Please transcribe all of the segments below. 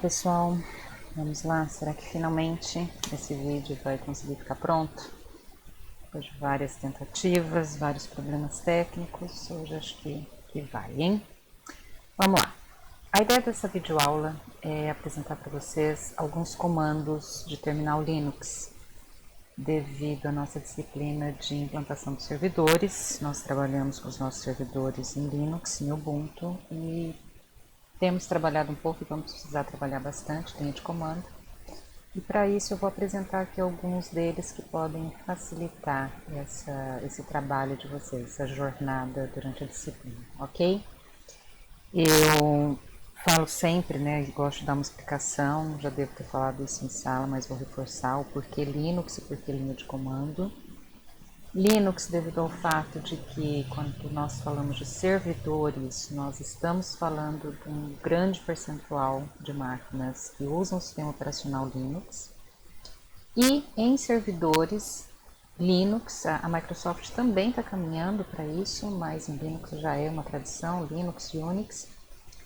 pessoal, vamos lá, será que finalmente esse vídeo vai conseguir ficar pronto? Depois de várias tentativas, vários problemas técnicos, hoje acho que vai, hein? Vamos lá! A ideia dessa videoaula é apresentar para vocês alguns comandos de terminal Linux. Devido à nossa disciplina de implantação de servidores, nós trabalhamos com os nossos servidores em Linux, em Ubuntu, e temos trabalhado um pouco e vamos precisar trabalhar bastante, linha de comando. E para isso eu vou apresentar aqui alguns deles que podem facilitar esse trabalho de vocês, essa jornada durante a disciplina, ok? Eu falo sempre, né, e gosto de dar uma explicação, já devo ter falado isso em sala, mas vou reforçar o porquê Linux e porquê linha de comando. Linux, devido ao fato de que quando nós falamos de servidores, nós estamos falando de um grande percentual de máquinas que usam o sistema operacional Linux. E em servidores, Linux, a Microsoft também está caminhando para isso, mas em Linux já é uma tradição, Linux e Unix.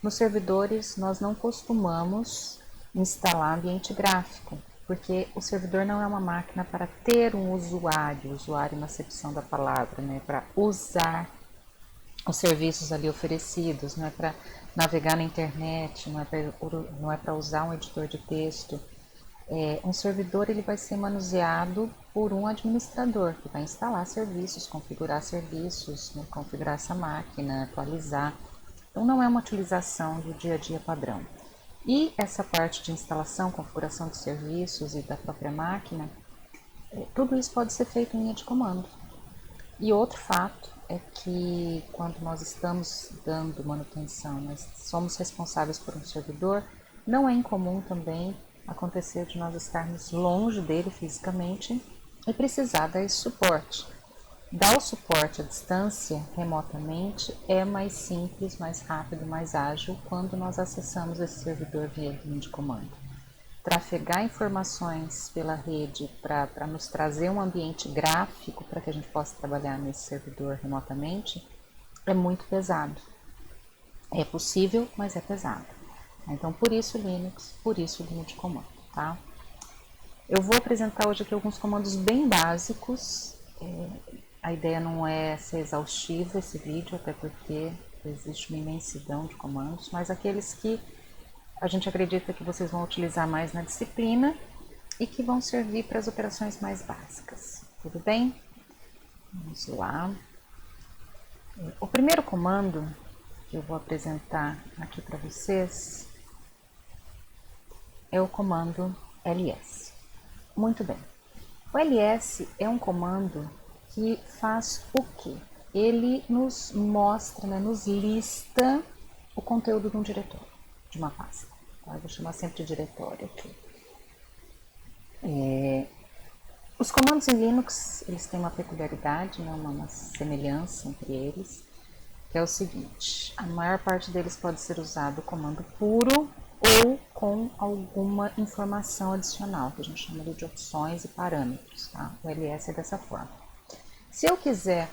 Nos servidores, nós não costumamos instalar ambiente gráfico, porque o servidor não é uma máquina para ter um usuário na acepção da palavra, né, para usar os serviços ali oferecidos, não é para navegar na internet, não é para usar um editor de texto. Um servidor ele vai ser manuseado por um administrador, que vai instalar serviços, né, configurar essa máquina, atualizar. Então não é uma utilização do dia a dia padrão. E essa parte de instalação, configuração de serviços e da própria máquina, tudo isso pode ser feito em linha de comando. E outro fato é que quando nós estamos dando manutenção, nós somos responsáveis por um servidor, não é incomum também acontecer de nós estarmos longe dele fisicamente e precisar dar esse suporte. Dar o suporte à distância, remotamente, é mais simples, mais rápido, mais ágil quando nós acessamos esse servidor via linha de comando. Trafegar informações pela rede para nos trazer um ambiente gráfico para que a gente possa trabalhar nesse servidor remotamente é muito pesado. É possível, mas é pesado. Então, por isso Linux, por isso linha de comando, tá? Eu vou apresentar hoje aqui alguns comandos bem básicos. A ideia não é ser exaustiva esse vídeo, até porque existe uma imensidão de comandos, mas aqueles que a gente acredita que vocês vão utilizar mais na disciplina e que vão servir para as operações mais básicas. Tudo bem? Vamos lá. O primeiro comando que eu vou apresentar aqui para vocês é o comando ls. Muito bem. O ls é um comando que faz o quê? Ele nos mostra, né, nos lista o conteúdo de um diretório, de uma pasta. Eu vou chamar sempre de diretório aqui. Os comandos em Linux, eles têm uma peculiaridade, né, uma semelhança entre eles, que é o seguinte: a maior parte deles pode ser usado o comando puro ou com alguma informação adicional, que a gente chama de opções e parâmetros, tá? O ls é dessa forma. Se eu quiser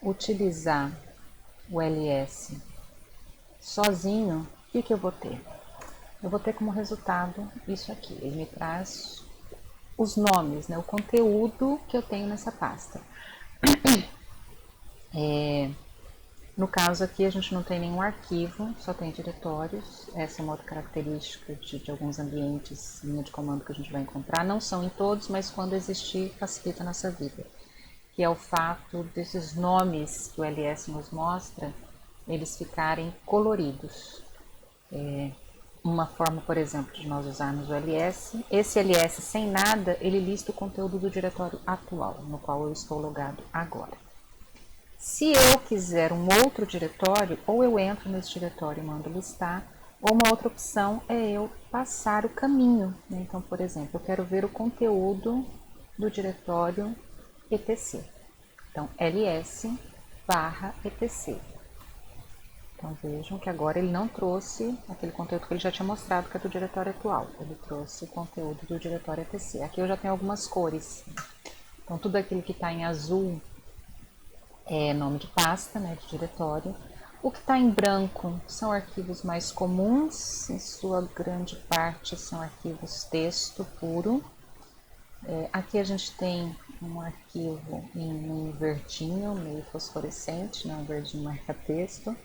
utilizar o ls sozinho, o que eu vou ter? Eu vou ter como resultado isso aqui. Ele me traz os nomes, né, o conteúdo que eu tenho nessa pasta. No caso aqui a gente não tem nenhum arquivo, só tem diretórios. Essa é uma outra característica de alguns ambientes linha de comando que a gente vai encontrar. Não são em todos, mas quando existir facilita a nossa vida. Que é o fato desses nomes que o ls nos mostra, eles ficarem coloridos. Uma forma, por exemplo, de nós usarmos o ls, esse ls sem nada, ele lista o conteúdo do diretório atual, no qual eu estou logado agora. Se eu quiser um outro diretório, ou eu entro nesse diretório e mando listar, ou uma outra opção é eu passar o caminho. Então, por exemplo, eu quero ver o conteúdo do diretório etc. Então, ls/etc. Então, vejam que agora ele não trouxe aquele conteúdo que ele já tinha mostrado, que é do diretório atual. Ele trouxe o conteúdo do diretório etc. Aqui eu já tenho algumas cores. Então, tudo aquilo que está em azul é nome de pasta, né, de diretório. O que está em branco são arquivos mais comuns, em sua grande parte são arquivos texto puro. Aqui a gente tem um arquivo em verdinho, meio fosforescente, né? Um verdinho marca-texto.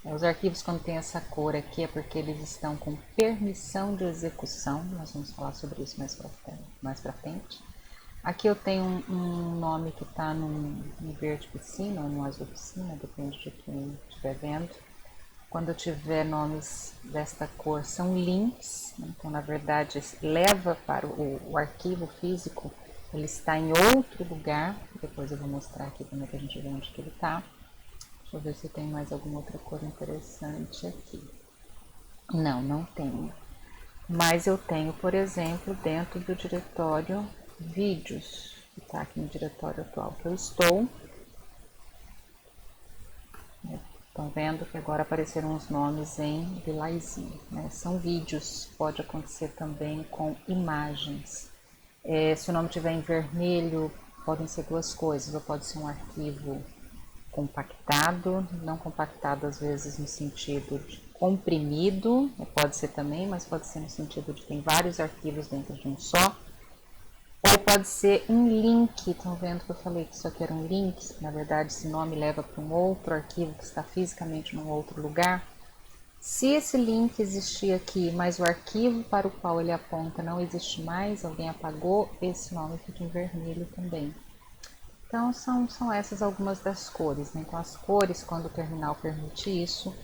Os arquivos quando tem essa cor aqui é porque eles estão com permissão de execução, nós vamos falar sobre isso mais pra frente. Aqui eu tenho um nome que está no verde piscina ou no azul piscina, depende de quem estiver vendo. Quando eu tiver nomes desta cor, são links, então na verdade leva para o arquivo físico, ele está em outro lugar, depois eu vou mostrar aqui como é que a gente vê onde que ele está. Deixa eu ver se tem mais alguma outra cor interessante aqui. Não, não tenho. Mas eu tenho, por exemplo, dentro do diretório vídeos, que está aqui no diretório atual que eu estou. Estão vendo que agora apareceram os nomes em lilazinho, né? São vídeos, pode acontecer também com imagens. Se o nome estiver em vermelho, podem ser duas coisas, ou pode ser um arquivo compactado, não compactado às vezes no sentido de comprimido, pode ser também, mas pode ser no sentido de tem vários arquivos dentro de um só, ou pode ser um link. Estão vendo que eu falei que isso aqui era um link, na verdade esse nome leva para um outro arquivo que está fisicamente num outro lugar. Se esse link existir aqui, mas o arquivo para o qual ele aponta não existe mais, alguém apagou, esse nome fica em vermelho também. Então, são essas algumas das cores, né? Então, as cores, quando o terminal permite isso,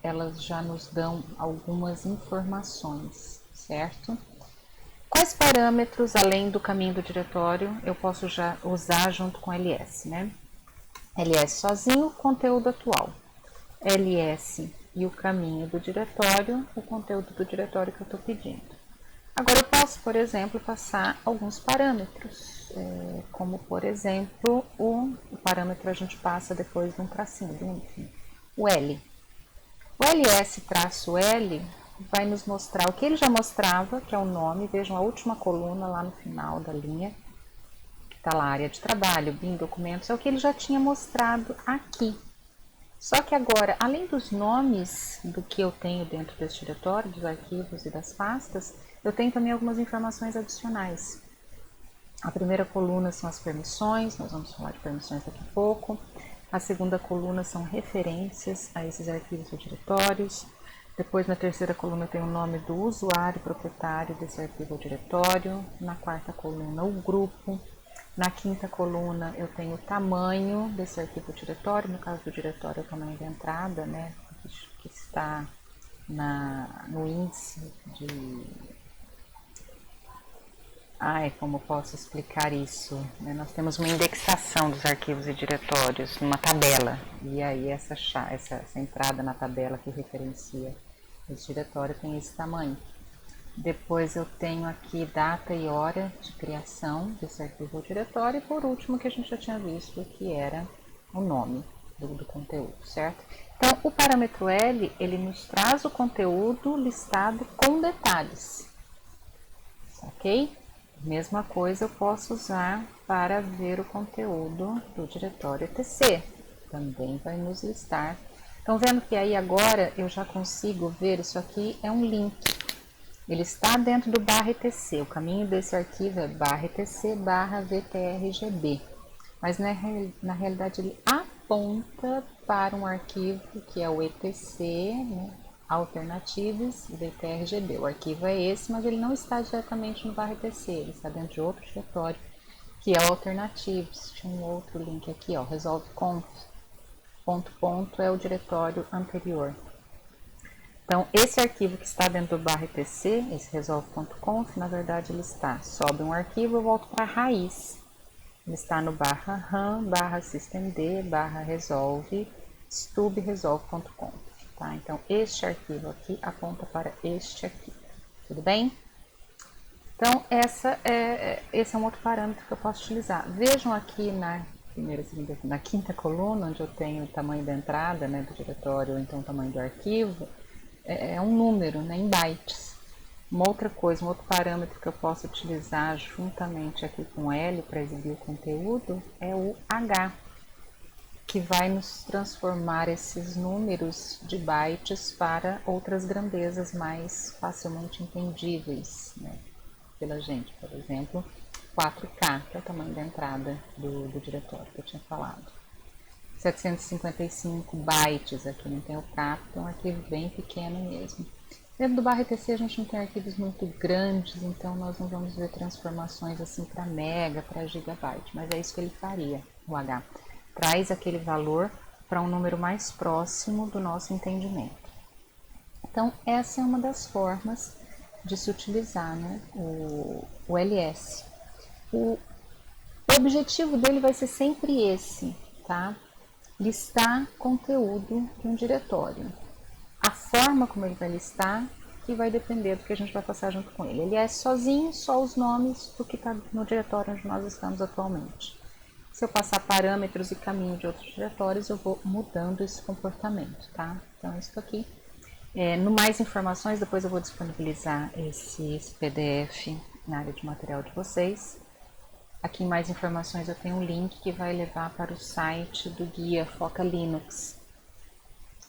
elas já nos dão algumas informações, certo? Quais parâmetros, além do caminho do diretório, eu posso já usar junto com LS, né? LS sozinho, conteúdo atual. LS e o caminho do diretório, o conteúdo do diretório que eu estou pedindo. Agora eu posso, por exemplo, passar alguns parâmetros, como por exemplo o parâmetro a gente passa depois de um tracinho, enfim, o L. O LS-L vai nos mostrar o que ele já mostrava, que é o nome, vejam a última coluna lá no final da linha, que está lá, área de trabalho, BIM, documentos, é o que ele já tinha mostrado aqui. Só que agora, além dos nomes do que eu tenho dentro desse diretório, dos arquivos e das pastas, eu tenho também algumas informações adicionais. A primeira coluna são as permissões, nós vamos falar de permissões daqui a pouco. A segunda coluna são referências a esses arquivos ou diretórios. Depois, na terceira coluna, tem o nome do usuário proprietário desse arquivo ou diretório. Na quarta coluna, o grupo. Na quinta coluna, eu tenho o tamanho desse arquivo ou diretório. No caso do diretório, é o tamanho da entrada, né, que está no índice de... como posso explicar isso? Nós temos uma indexação dos arquivos e diretórios numa tabela, e aí essa entrada na tabela que referencia esse diretório tem esse tamanho. Depois eu tenho aqui data e hora de criação desse arquivo ou diretório, e por último que a gente já tinha visto, que era o nome do conteúdo, certo? Então, o parâmetro L, ele nos traz o conteúdo listado com detalhes, ok? Mesma coisa eu posso usar para ver o conteúdo do diretório etc. Também vai nos listar. Estão vendo que aí agora eu já consigo ver, isso aqui é um link. Ele está dentro do /etc. O caminho desse arquivo é /etc/vtrgb. Mas na realidade ele aponta para um arquivo que é o etc, né? Alternatives VTRGB. O arquivo é esse, mas ele não está diretamente no /etc, ele está dentro de outro diretório, que é o Alternatives. Tinha um outro link aqui, ó, resolve.conf. Ponto é o diretório anterior. Então, esse arquivo que está dentro do /etc, esse resolve.conf, na verdade ele está, sobe um arquivo, eu volto para a raiz. Ele está no /ram, /systemd, /resolve, stubresolve.conf. Tá? Então, este arquivo aqui aponta para este aqui. Tudo bem? Então, esse é um outro parâmetro que eu posso utilizar. Vejam aqui na quinta coluna, onde eu tenho o tamanho da entrada, né, do diretório, ou então o tamanho do arquivo, é um número, né, em bytes. Uma outra coisa, um outro parâmetro que eu posso utilizar juntamente aqui com L para exibir o conteúdo é o H. que vai nos transformar esses números de bytes para outras grandezas mais facilmente entendíveis, né, pela gente. Por exemplo, 4K, que é o tamanho da entrada do diretório que eu tinha falado. 755 bytes, aqui não tem o K, então é um arquivo bem pequeno mesmo. Dentro do barra ETC a gente não tem arquivos muito grandes, então nós não vamos ver transformações assim para mega, para gigabyte, mas é isso que ele faria, o H. Traz aquele valor para um número mais próximo do nosso entendimento. Então, essa é uma das formas de se utilizar, né, o LS. O objetivo dele vai ser sempre esse, tá? Listar conteúdo de um diretório. A forma como ele vai listar que vai depender do que a gente vai passar junto com ele. Ele é sozinho, só os nomes do que está no diretório onde nós estamos atualmente. Se eu passar parâmetros e caminho de outros diretórios, eu vou mudando esse comportamento, tá? Então, isso aqui. No mais informações, depois eu vou disponibilizar esse PDF na área de material de vocês. Aqui em mais informações eu tenho um link que vai levar para o site do guia Foca Linux.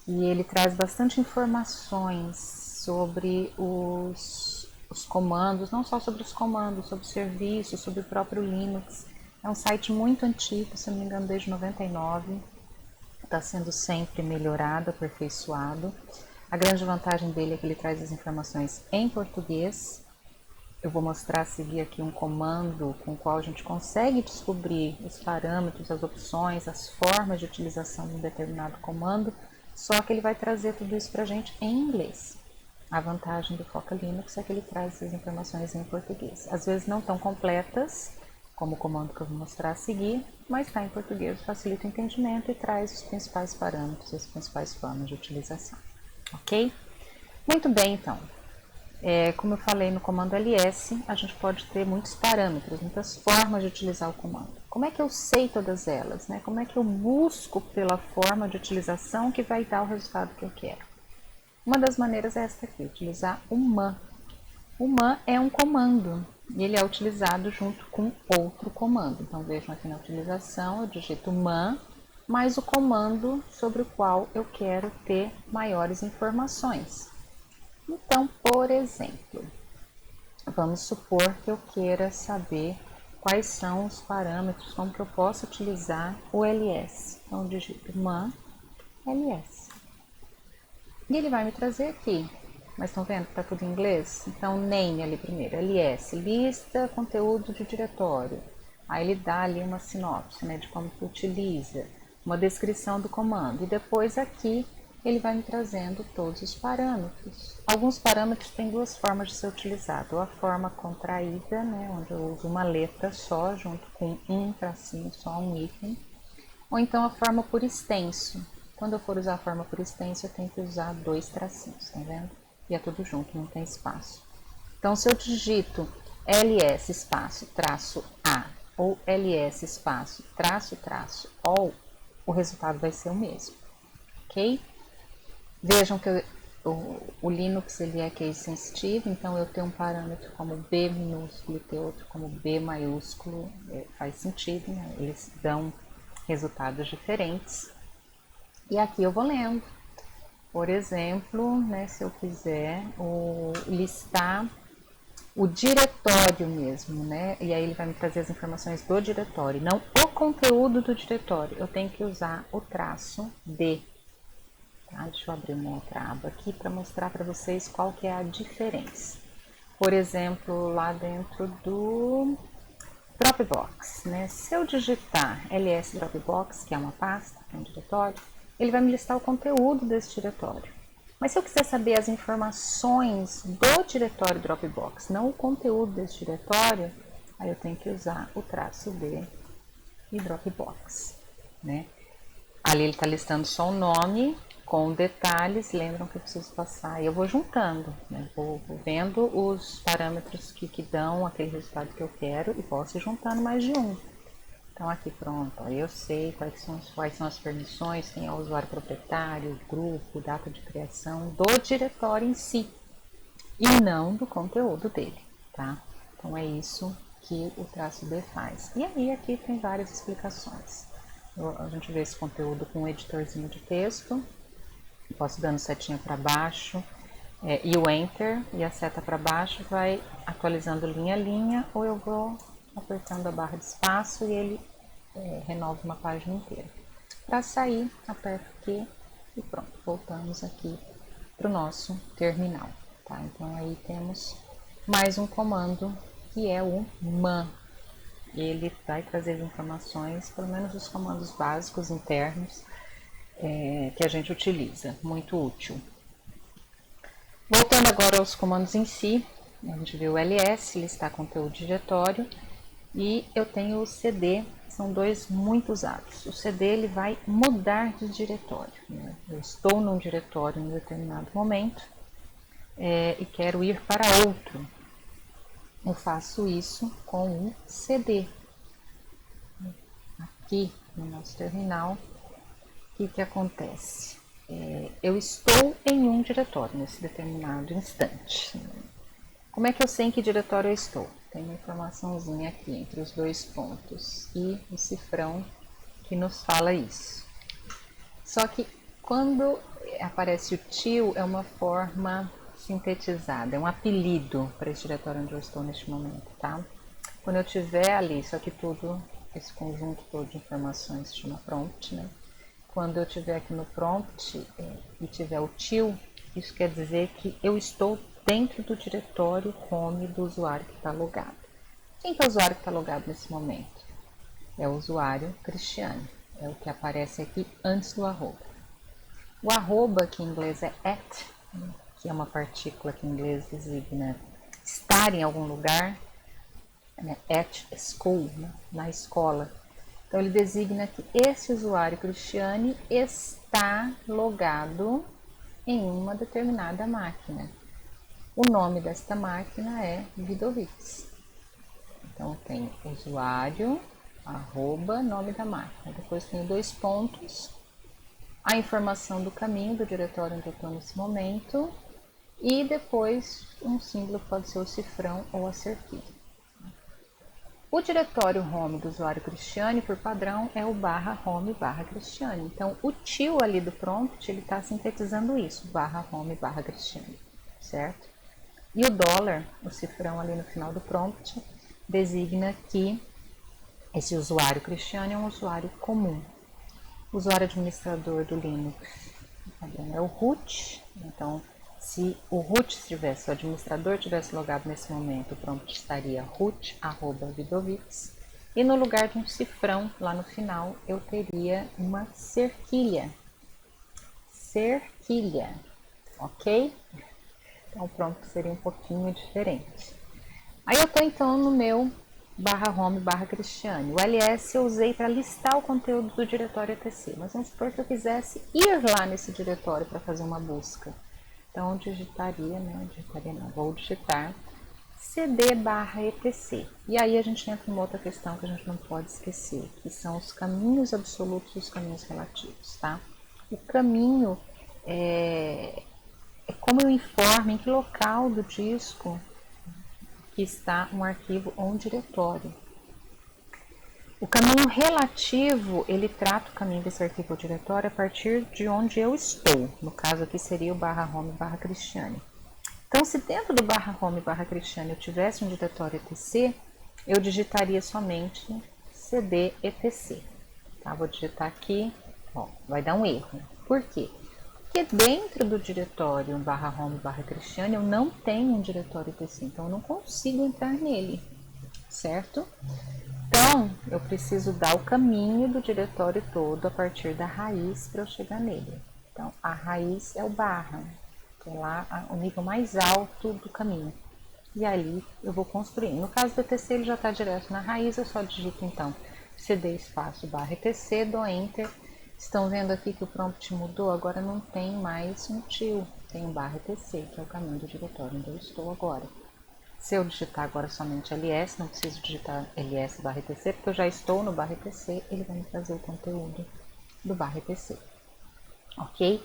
E ele traz bastante informações sobre os comandos, não só sobre os comandos, sobre serviços, sobre o próprio Linux. É um site muito antigo, se não me engano, desde 99. Está sendo sempre melhorado, aperfeiçoado. A grande vantagem dele é que ele traz as informações em português. Eu vou mostrar a seguir aqui um comando com o qual a gente consegue descobrir os parâmetros, as opções, as formas de utilização de um determinado comando, só que ele vai trazer tudo isso para a gente em inglês. A vantagem do Foca Linux é que ele traz essas informações em português. Às vezes não tão completas, como o comando que eu vou mostrar a seguir, mas está em português, facilita o entendimento e traz os principais parâmetros, as principais formas de utilização. Ok? Muito bem, então. Como eu falei no comando ls, a gente pode ter muitos parâmetros, muitas formas de utilizar o comando. Como é que eu sei todas elas, né? Como é que eu busco pela forma de utilização que vai dar o resultado que eu quero? Uma das maneiras é esta aqui, utilizar o man. O man é um comando e ele é utilizado junto com outro comando. Então vejam aqui na utilização, eu digito man, mais o comando sobre o qual eu quero ter maiores informações. Então, por exemplo, vamos supor que eu queira saber quais são os parâmetros, como que eu posso utilizar o ls. Então, eu digito man ls. E ele vai me trazer aqui, mas estão vendo que está tudo em inglês? Então, name ali primeiro, ls, lista conteúdo de diretório. Aí ele dá ali uma sinopse, né, de como que utiliza, uma descrição do comando. E depois aqui ele vai me trazendo todos os parâmetros. Alguns parâmetros têm duas formas de ser utilizado. Ou a forma contraída, né, onde eu uso uma letra só, junto com um tracinho, só um item. Ou então a forma por extenso. Quando eu for usar a forma por extenso, eu tenho que usar dois tracinhos, tá vendo? E é tudo junto, não tem espaço. Então, se eu digito ls espaço traço a ou ls espaço traço all, o resultado vai ser o mesmo, ok? Vejam que o Linux ele é case sensitivo, então eu tenho um parâmetro como B minúsculo e ter outro como B maiúsculo, faz sentido, né? Eles dão resultados diferentes. E aqui eu vou lendo. Por exemplo, né, se eu quiser listar o diretório mesmo, né? E aí ele vai me trazer as informações do diretório, não o conteúdo do diretório. Eu tenho que usar o traço D. Tá? Deixa eu abrir uma outra aba aqui para mostrar para vocês qual que é a diferença. Por exemplo, lá dentro do Dropbox, né? Se eu digitar ls Dropbox, que é uma pasta, que é um diretório, ele vai me listar o conteúdo desse diretório. Mas se eu quiser saber as informações do diretório Dropbox, não o conteúdo desse diretório, aí eu tenho que usar o traço D e Dropbox, né? Ali ele está listando só o nome com detalhes, lembram que eu preciso passar, e eu vou juntando, né? Vou vendo os parâmetros que dão aquele resultado que eu quero e posso ir juntando mais de um. Então aqui pronto, ó, eu sei quais são as permissões, quem é o usuário proprietário, grupo, data de criação do diretório em si e não do conteúdo dele, tá? Então é isso que o traço D faz. E aí aqui tem várias explicações. A gente vê esse conteúdo com um editorzinho de texto. Posso dando setinha para baixo e o Enter e a seta para baixo vai atualizando linha a linha, ou eu vou apertando a barra de espaço e ele renova uma página inteira. Para sair, aperto Q e pronto, voltamos aqui para o nosso terminal. Tá? Então aí temos mais um comando que é o man. Ele vai trazer as informações, pelo menos os comandos básicos internos que a gente utiliza, muito útil. Voltando agora aos comandos em si, a gente viu o ls, listar conteúdo diretório, e eu tenho o cd, são dois muito usados. O cd ele vai mudar de diretório, né? Eu estou num diretório em um determinado momento e quero ir para outro. Eu faço isso com o cd. Aqui no nosso terminal, o que acontece? Eu estou em um diretório nesse determinado instante. Como é que eu sei em que diretório eu estou? Tem uma informaçãozinha aqui entre os dois pontos e o cifrão que nos fala isso. Só que quando aparece o tio, é uma forma sintetizada, é um apelido para esse diretório onde eu estou neste momento, tá? Quando eu tiver ali, só que tudo, esse conjunto todo de informações se chama prompt, né? Quando eu estiver aqui no prompt e tiver o tio, isso quer dizer que eu estou dentro do diretório home do usuário que está logado. Quem que é o usuário que está logado nesse momento? É o usuário Cristiane, é o que aparece aqui antes do arroba. O arroba, que em inglês é at, que é uma partícula que em inglês designa estar em algum lugar, né? At school, né? Na escola. Então, ele designa que esse usuário Cristiane está logado em uma determinada máquina. O nome desta máquina é Vidovix. Então, eu tenho usuário, arroba, nome da máquina. Depois tenho dois pontos, a informação do caminho do diretório onde eu estou nesse momento, e depois um símbolo que pode ser o cifrão ou a cerquilha. O diretório home do usuário Cristiane, por padrão, é o /home /Cristiane. Então, o tio ali do prompt, ele está sintetizando isso, /home /Cristiane, certo? E o dólar, o cifrão ali no final do prompt, designa que esse usuário Cristiane é um usuário comum. O usuário administrador do Linux é o root, então se o root estivesse, se o administrador tivesse logado nesse momento, o prompt estaria root@vidovix, e no lugar de um cifrão lá no final eu teria uma cerquilha, ok? Então o prompt seria um pouquinho diferente. Aí eu estou então no meu /home /Cristiane. O ls eu usei para listar o conteúdo do diretório etc. Mas vamos supor que eu quisesse ir lá nesse diretório para fazer uma busca. Então eu digitaria, vou digitar cd/etc. E aí a gente entra numa outra questão que a gente não pode esquecer, que são os caminhos absolutos e os caminhos relativos, tá? O caminho é como eu informo em que local do disco que está um arquivo ou um diretório. O caminho relativo, ele trata o caminho desse arquivo ou diretório a partir de onde eu estou. No caso aqui seria o /home /Cristiane. Então, se dentro do /home /Cristiane eu tivesse um diretório etc, eu digitaria somente cd etc. Tá? Vou digitar aqui, vai dar um erro. Por quê? Porque dentro do diretório /home /Cristiane eu não tenho um diretório etc, então eu não consigo entrar nele, certo? Então, eu preciso dar o caminho do diretório todo a partir da raiz para eu chegar nele. Então, a raiz é o barra, que é lá o nível mais alto do caminho. E ali eu vou construir. No caso do etc, ele já está direto na raiz, eu só digito então cd espaço /etc, dou enter. Estão vendo aqui que o prompt mudou? Agora não tem mais um tio, tem um /etc, que é o caminho do diretório onde eu estou agora. Se eu digitar agora somente ls, não preciso digitar ls/etc, porque eu já estou no /etc, ele vai me trazer o conteúdo do /etc. Ok?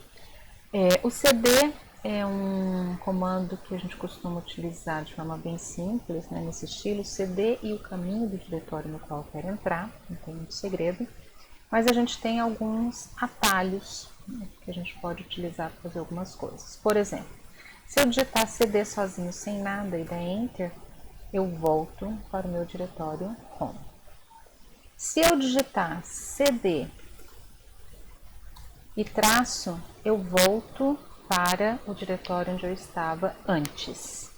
O cd é um comando que a gente costuma utilizar de forma bem simples, né, nesse estilo, cd e o caminho do diretório no qual eu quero entrar, não tem muito segredo. mas a gente tem alguns atalhos, né, que a gente pode utilizar para fazer algumas coisas. Por exemplo, se eu digitar CD sozinho sem nada e der Enter, eu volto para o meu diretório Home. Se eu digitar CD e traço, eu volto para o diretório onde eu estava antes.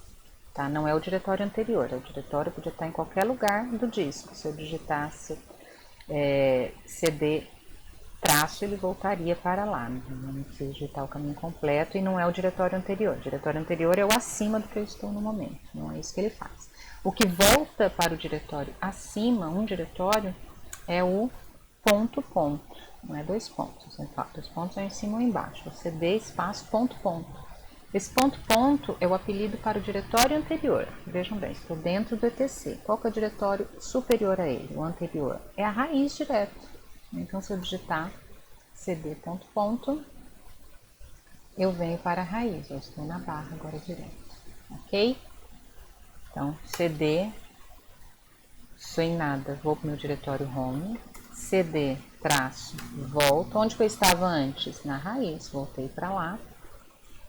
Tá? Não é o diretório anterior, o diretório podia estar em qualquer lugar do disco. Se eu digitasse CD traço, ele voltaria para lá. Não precisa digitar o caminho completo e não é o diretório anterior. O diretório anterior é o acima do que eu estou no momento, não é isso que ele faz. O que volta para o diretório acima, um diretório, é o ponto, não é dois pontos. Dois pontos é em cima ou embaixo. CD espaço ponto. Esse ponto é o apelido para o diretório anterior. Vejam bem, estou dentro do ETC. Qual que é o diretório superior a ele, o anterior? É a raiz direto. Então, se eu digitar cd ponto, eu venho para a raiz. Eu estou na barra agora direto. Ok? Então, cd, sem nada, vou para o meu diretório home. Cd, traço, volto. Onde que eu estava antes? Na raiz. Voltei para lá.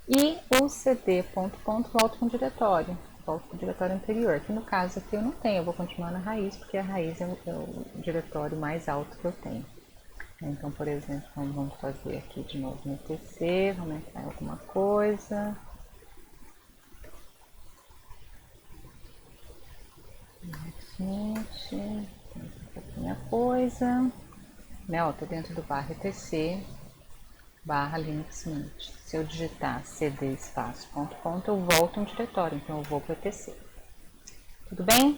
E o cd ponto, volto para o diretório. Volto para o diretório anterior. Que no caso aqui eu não tenho. Eu vou continuar na raiz, porque a raiz é o diretório mais alto que eu tenho. Então, por exemplo, vamos fazer aqui de novo no ETC, vamos entrar em alguma coisa. Mint, pouquinha coisa. Né, ó, tô dentro do barra ETC, barra Linux Mint. Se eu digitar cd espaço ponto, eu volto um diretório, então eu vou para o ETC. Tudo bem?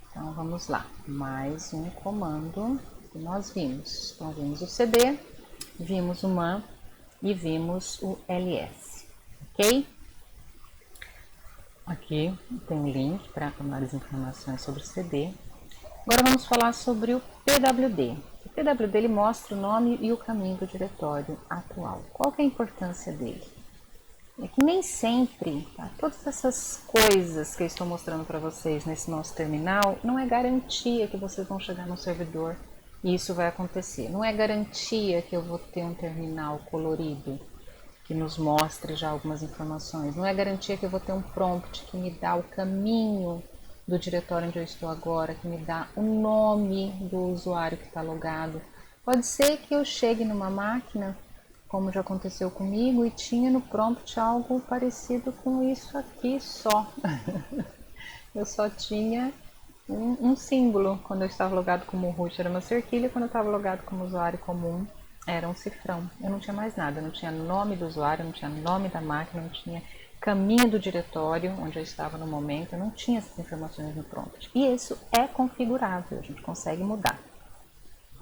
Então vamos lá, mais um comando que nós vimos. Então vimos o cd, vimos o man e vimos o ls, ok? Aqui tem um link para mais informações sobre o cd. Agora vamos falar sobre o pwd. O pwd ele mostra o nome e o caminho do diretório atual. Qual que é a importância dele? É que nem sempre, tá? Todas essas coisas que eu estou mostrando para vocês nesse nosso terminal, não é garantia que vocês vão chegar no servidor e isso vai acontecer. Não é garantia que eu vou ter um terminal colorido que nos mostre já algumas informações. Não é garantia que eu vou ter um prompt que me dá o caminho do diretório onde eu estou agora, que me dá o nome do usuário que está logado. Pode ser que eu chegue numa máquina, como já aconteceu comigo, e tinha no prompt algo parecido com isso aqui só. Eu só tinha um símbolo. Quando eu estava logado como root era uma cerquilha, quando eu estava logado como usuário comum era um cifrão. Eu não tinha mais nada, não tinha nome do usuário, não tinha nome da máquina, não tinha caminho do diretório onde eu estava no momento, eu não tinha essas informações no prompt. E isso é configurável, a gente consegue mudar,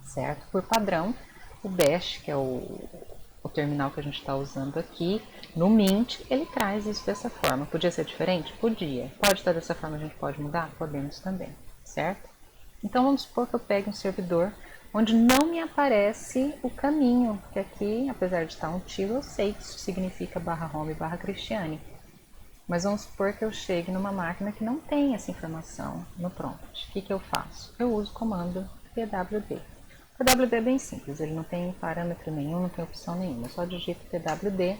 certo? Por padrão, o bash, que é o terminal que a gente está usando aqui, no Mint, ele traz isso dessa forma. Podia ser diferente? Podia. Pode estar dessa forma, a gente pode mudar? Podemos também, certo? Então vamos supor que eu pegue um servidor onde não me aparece o caminho, que aqui, apesar de estar um tio, eu sei que isso significa /home /Cristiane. Mas vamos supor que eu chegue numa máquina que não tem essa informação no prompt. O que eu faço? Eu uso o comando pwd. O pwd é bem simples, ele não tem parâmetro nenhum, não tem opção nenhuma. Eu só digito pwd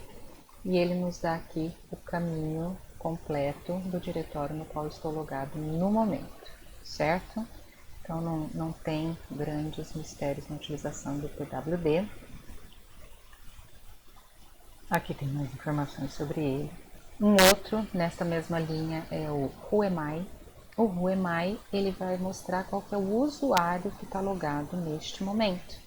e ele nos dá aqui o caminho completo do diretório no qual estou logado no momento, certo? Então não tem grandes mistérios na utilização do pwd. Aqui tem mais informações sobre ele. Um outro nessa mesma linha é o whoami. O whoami ele vai mostrar qual que é o usuário que está logado neste momento.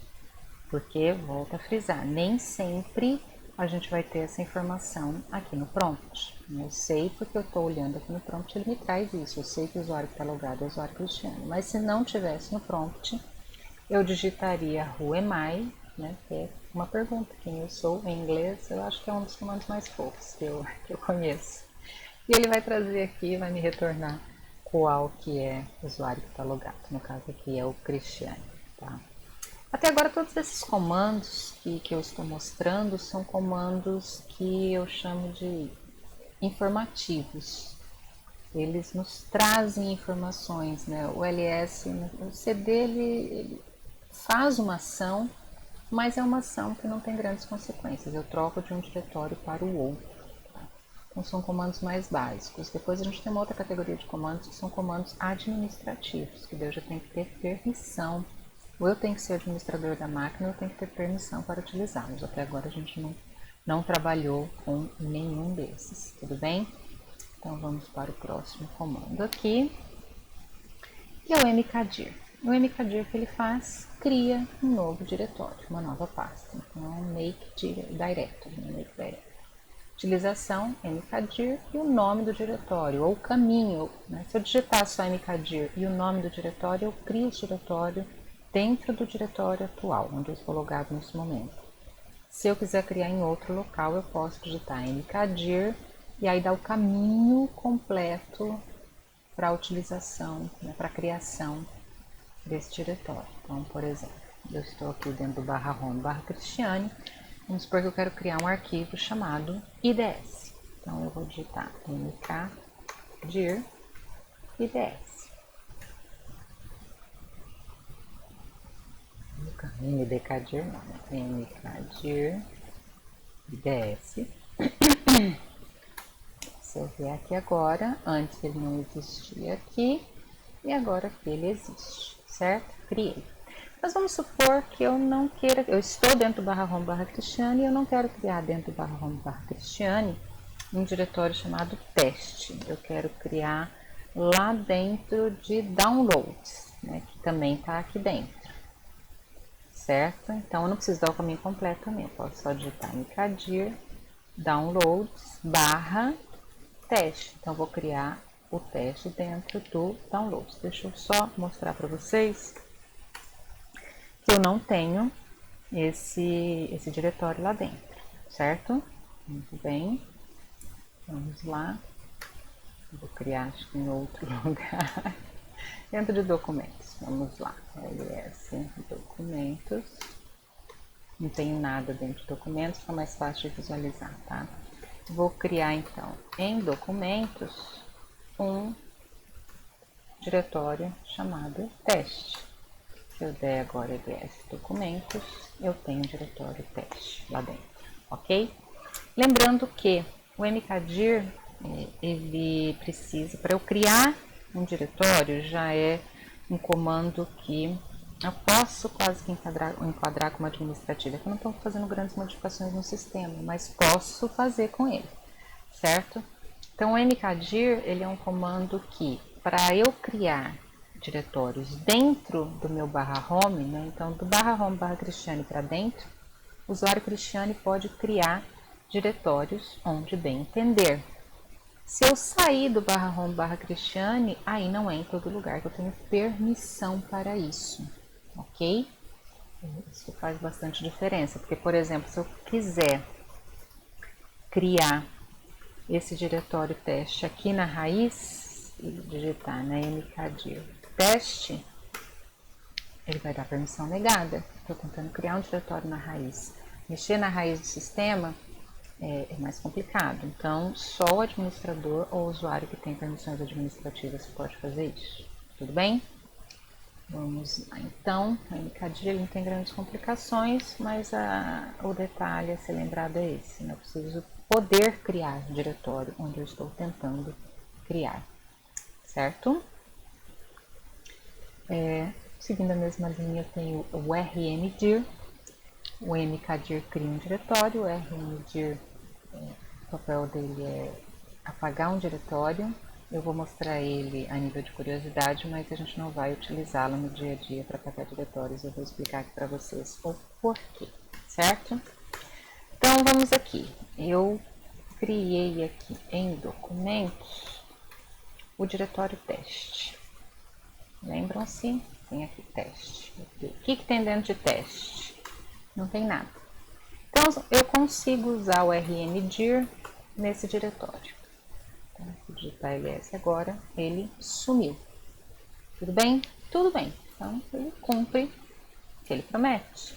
Porque, volto a frisar, nem sempre a gente vai ter essa informação aqui no prompt. Eu sei porque eu estou olhando aqui no prompt, ele me traz isso. Eu sei que o usuário que está logado é o usuário Cristiano. Mas se não tivesse no prompt, eu digitaria whoami, né, que é uma pergunta, quem eu sou em inglês, eu acho que é um dos comandos mais fofos que eu conheço. E ele vai trazer aqui, vai me retornar qual que é o usuário que está logado. No caso aqui é o Cristiano, tá? Até agora todos esses comandos que eu estou mostrando são comandos que eu chamo de informativos. Eles nos trazem informações, né? O ls, o cd, ele faz uma ação, mas é uma ação que não tem grandes consequências. Eu troco de um diretório para o outro. Então são comandos mais básicos. Depois a gente tem uma outra categoria de comandos que são comandos administrativos, que eu já tenho que ter permissão. Ou eu tenho que ser administrador da máquina, ou eu tenho que ter permissão para utilizá-los. Até agora a gente não trabalhou com nenhum desses, tudo bem? Então vamos para o próximo comando aqui, que é o mkdir. O mkdir que ele faz, cria um novo diretório, uma nova pasta. Então make directory, make directory. Utilização mkdir e o nome do diretório, ou o caminho. Né? Se eu digitar só mkdir e o nome do diretório, eu crio o diretório dentro do diretório atual, onde eu estou logado nesse momento. Se eu quiser criar em outro local, eu posso digitar mkdir e aí dar o caminho completo para a utilização, né, para a criação desse diretório. Então, por exemplo, eu estou aqui dentro do /home/Cristiane. Vamos supor que eu quero criar um arquivo chamado IDS. Então, eu vou digitar mkdir IDS. mkdir não, mkdir IDS. Se eu vier aqui agora, antes ele não existia aqui, e agora que ele existe, certo? Criei. Mas vamos supor que eu não queira, eu estou dentro do /home/Cristiane e eu não quero criar dentro do /home/Cristiane um diretório chamado teste. Eu quero criar lá dentro de downloads, né, que também está aqui dentro, certo? Então eu não preciso dar o caminho completo também, eu posso só digitar mkdir downloads /teste. Então vou criar o teste dentro do downloads. Deixa eu só mostrar para vocês que eu não tenho esse diretório lá dentro, certo? Muito bem. Vamos lá. Vou criar, acho que em outro lugar. Dentro de documentos. Vamos lá. ls documentos. Não tenho nada dentro de documentos, fica mais fácil de visualizar, tá? Vou criar, então, em documentos, um diretório chamado teste. Se eu der agora ls documentos, eu tenho um diretório teste lá dentro, ok? Lembrando que o mkdir, ele precisa, para eu criar um diretório, já é um comando que eu posso quase que enquadrar como administrativa, que eu não estou fazendo grandes modificações no sistema, mas posso fazer com ele, certo? Então o mkdir, ele é um comando que, para eu criar diretórios dentro do meu /home, né? Então do /home/Cristiane para dentro, o usuário Cristiane pode criar diretórios onde bem entender. Se eu sair do /home/Cristiane, aí não é em todo lugar que eu tenho permissão para isso, ok? Isso faz bastante diferença, porque, por exemplo, se eu quiser criar esse diretório teste aqui na raiz e digitar, né, mkdir teste, ele vai dar permissão negada. Estou tentando criar um diretório na raiz. Mexer na raiz do sistema é mais complicado. Então, só o administrador ou o usuário que tem permissões administrativas pode fazer isso. Tudo bem? Vamos lá. Então, o mkdir ele não tem grandes complicações, mas o detalhe a ser lembrado é esse, né? Eu preciso poder criar diretório onde eu estou tentando criar, certo? Seguindo a mesma linha, eu tenho o rmdir. O mkdir cria um diretório, o rmdir, o papel dele é apagar um diretório. Eu vou mostrar ele a nível de curiosidade, mas a gente não vai utilizá-lo no dia a dia para apagar diretórios. Eu vou explicar aqui para vocês o porquê, certo? Então vamos aqui. Eu criei aqui em documentos o diretório teste. Lembram-se? Tem aqui teste. O que tem dentro de teste? Não tem nada. Então eu consigo usar o rmdir nesse diretório. Então, se digitar ls agora, ele sumiu. Tudo bem? Tudo bem. Então ele cumpre o que ele promete.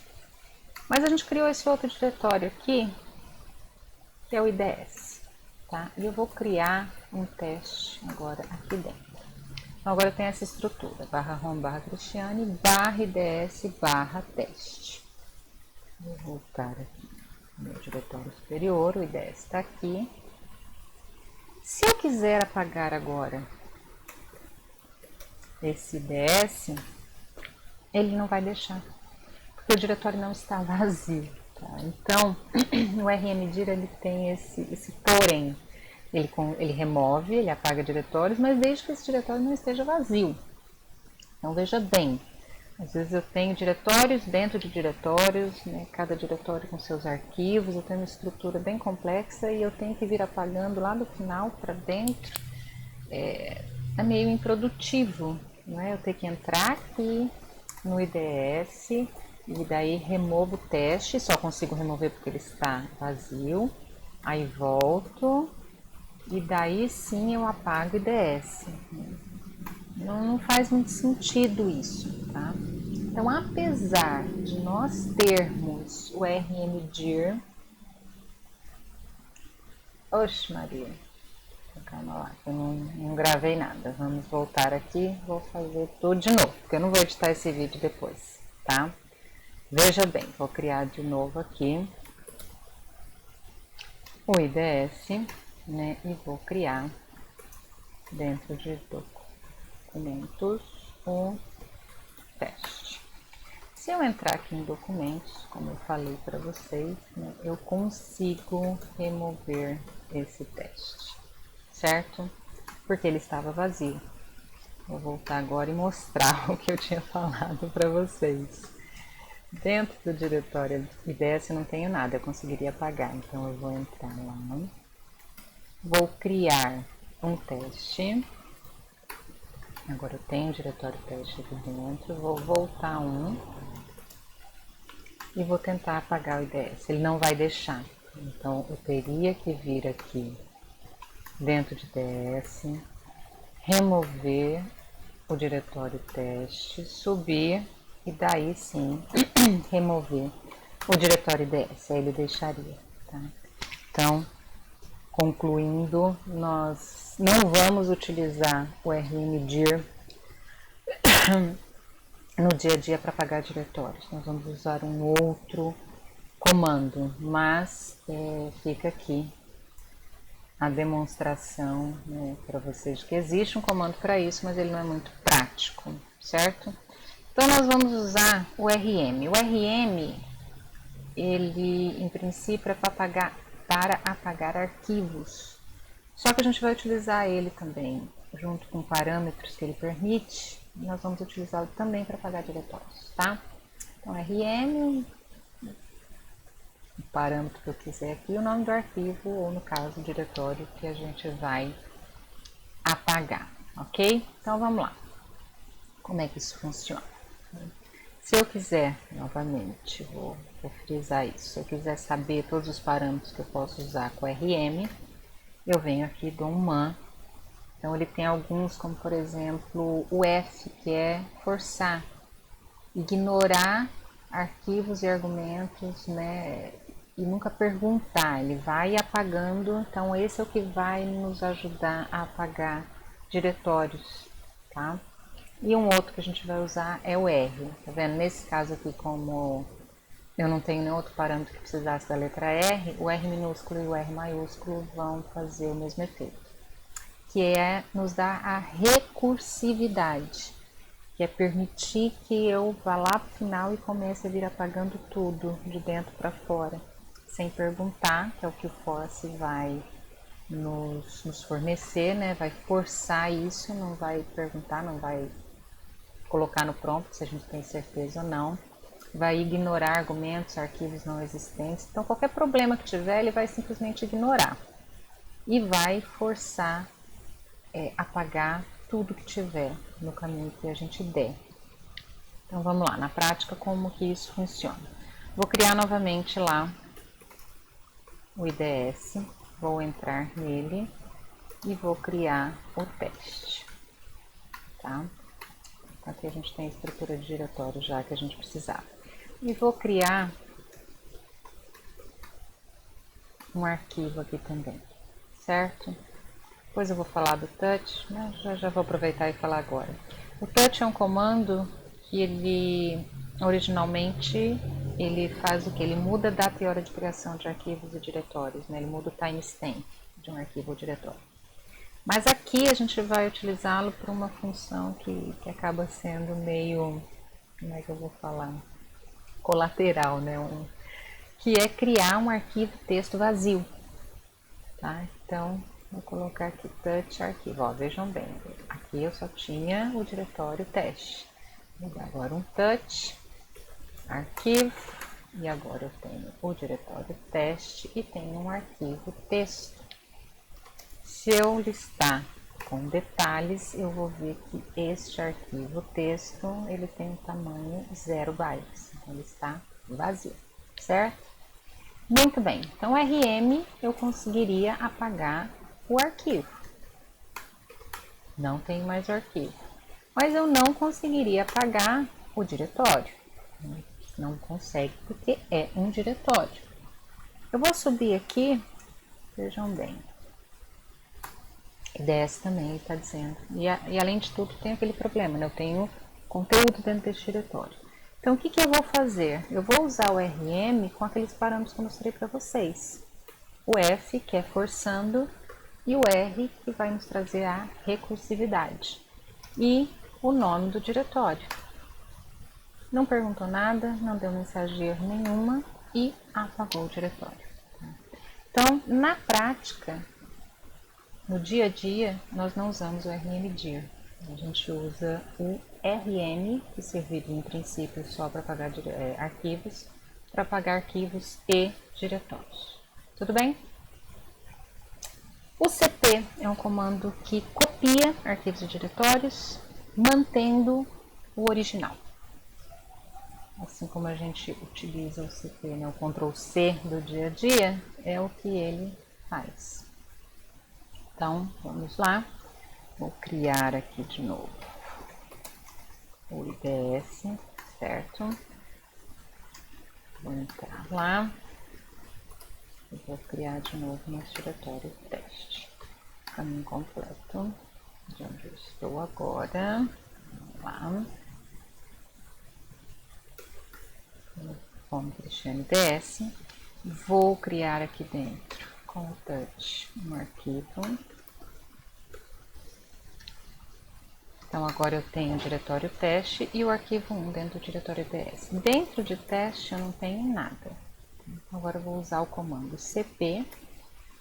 Mas a gente criou esse outro diretório aqui, que é o IDS, tá? E eu vou criar um teste agora aqui dentro. Agora tem essa estrutura, barra home, barra Cristiane, barra IDS, barra teste. Vou voltar aqui no meu diretório superior, o IDS está aqui. Se eu quiser apagar agora esse IDS, ele não vai deixar, porque o diretório não está vazio. Tá? Então, o RMDIR ele tem esse porém. Ele remove, ele apaga diretórios, mas desde que esse diretório não esteja vazio. Então, veja bem, às vezes eu tenho diretórios dentro de diretórios, né, cada diretório com seus arquivos, eu tenho uma estrutura bem complexa e eu tenho que vir apagando lá do final para dentro. É meio improdutivo, né? Eu tenho que entrar aqui no IDS e daí removo o teste, só consigo remover porque ele está vazio, aí volto e daí sim eu apago o IDS. Não faz muito sentido isso, tá? Então, apesar de nós termos o RMDIR... Oxe Maria, calma lá, eu não gravei nada. Vamos voltar aqui, vou fazer tudo de novo, porque eu não vou editar esse vídeo depois, tá? Veja bem, vou criar de novo aqui o IDS, né? E vou criar dentro de documentos o teste. Se eu entrar aqui em documentos, como eu falei para vocês, né, eu consigo remover esse teste, certo? Porque ele estava vazio. Vou voltar agora e mostrar o que eu tinha falado para vocês. Dentro do diretório IDS eu não tenho nada, eu conseguiria apagar, então eu vou entrar lá, vou criar um teste. Agora eu tenho o diretório teste aqui dentro, vou voltar e vou tentar apagar o IDS. Ele não vai deixar, então eu teria que vir aqui dentro de IDS, remover o diretório teste, subir e daí sim remover o diretório IDS, aí ele deixaria, tá? Então, concluindo, nós não vamos utilizar o RMDIR no dia a dia para apagar diretórios, nós vamos usar um outro comando, mas fica aqui a demonstração, né, para vocês que existe um comando para isso, mas ele não é muito prático, certo? Então nós vamos usar o RM. O RM, ele em princípio é para apagar arquivos, só que a gente vai utilizar ele também junto com parâmetros que ele permite, nós vamos utilizá-lo também para apagar diretórios, tá? Então RM, o parâmetro que eu quiser aqui, o nome do arquivo, ou no caso o diretório que a gente vai apagar, ok? Então vamos lá. Como é que isso funciona? Se eu quiser, novamente, vou frisar isso, se eu quiser saber todos os parâmetros que eu posso usar com RM, eu venho aqui, dou um man. Então ele tem alguns, como por exemplo o F, que é forçar, ignorar arquivos e argumentos, né? E nunca perguntar, ele vai apagando, então esse é o que vai nos ajudar a apagar diretórios, tá? E um outro que a gente vai usar é o R, tá vendo? Nesse caso aqui, como eu não tenho nenhum outro parâmetro que precisasse da letra R, o R minúsculo e o R maiúsculo vão fazer o mesmo efeito, que é nos dar a recursividade, que é permitir que eu vá lá para o final e comece a vir apagando tudo de dentro para fora, sem perguntar, que é o que o force vai nos fornecer, né? Vai forçar isso, não vai perguntar, não vai colocar no prompt se a gente tem certeza ou não, vai ignorar argumentos, arquivos não existentes, então qualquer problema que tiver ele vai simplesmente ignorar e vai forçar apagar tudo que tiver no caminho que a gente der. Então vamos lá, na prática como que isso funciona. Vou criar novamente lá o IDS, vou entrar nele e vou criar o teste, tá? Aqui a gente tem a estrutura de diretório já que a gente precisava. E vou criar um arquivo aqui também, certo? Depois eu vou falar do touch, mas já vou aproveitar e falar agora. O touch é um comando que ele originalmente ele faz o que? Ele muda a data e hora de criação de arquivos e diretórios, né? Ele muda o timestamp de um arquivo ou diretório. Mas aqui a gente vai utilizá-lo para uma função que acaba sendo meio, como é que eu vou falar, colateral, né? Que é criar um arquivo texto vazio. Tá? Então, vou colocar aqui touch arquivo. Ó, vejam bem, aqui eu só tinha o diretório teste. Vou dar agora um touch arquivo e agora eu tenho o diretório teste e tenho um arquivo texto. Se eu listar com detalhes, eu vou ver que este arquivo texto ele tem um tamanho 0 bytes, então ele está vazio, certo? Muito bem, então RM eu conseguiria apagar o arquivo. Não tem mais o arquivo. Mas eu não conseguiria apagar o diretório. Não consegue porque é um diretório. Eu vou subir aqui, vejam bem. IDS também está dizendo. E além de tudo tem aquele problema, né? Eu tenho conteúdo dentro desse diretório. Então, o que eu vou fazer? Eu vou usar o RM com aqueles parâmetros que eu mostrei para vocês. O F, que é forçando, e o R, que vai nos trazer a recursividade. E o nome do diretório. Não perguntou nada, não deu mensagem de erro nenhuma e apagou o diretório. Então, na prática, no dia a dia, nós não usamos o rmdir. A gente usa o RM, que serviria em princípio só para apagar arquivos, para apagar arquivos e diretórios. Tudo bem? O CP é um comando que copia arquivos e diretórios, mantendo o original. Assim como a gente utiliza o CP, né, o Ctrl C do dia a dia, é o que ele faz. Então, vamos lá. Vou criar aqui de novo o IDS, certo? Vou entrar lá. E vou criar de novo nosso diretório teste. Caminho completo. De onde eu estou agora. Vamos lá. Como Cristiane DS. Vou criar aqui dentro com o touch um arquivo. Então, agora eu tenho o diretório teste e o arquivo 1 dentro do diretório DS. Dentro de teste eu não tenho nada. Então, agora eu vou usar o comando cp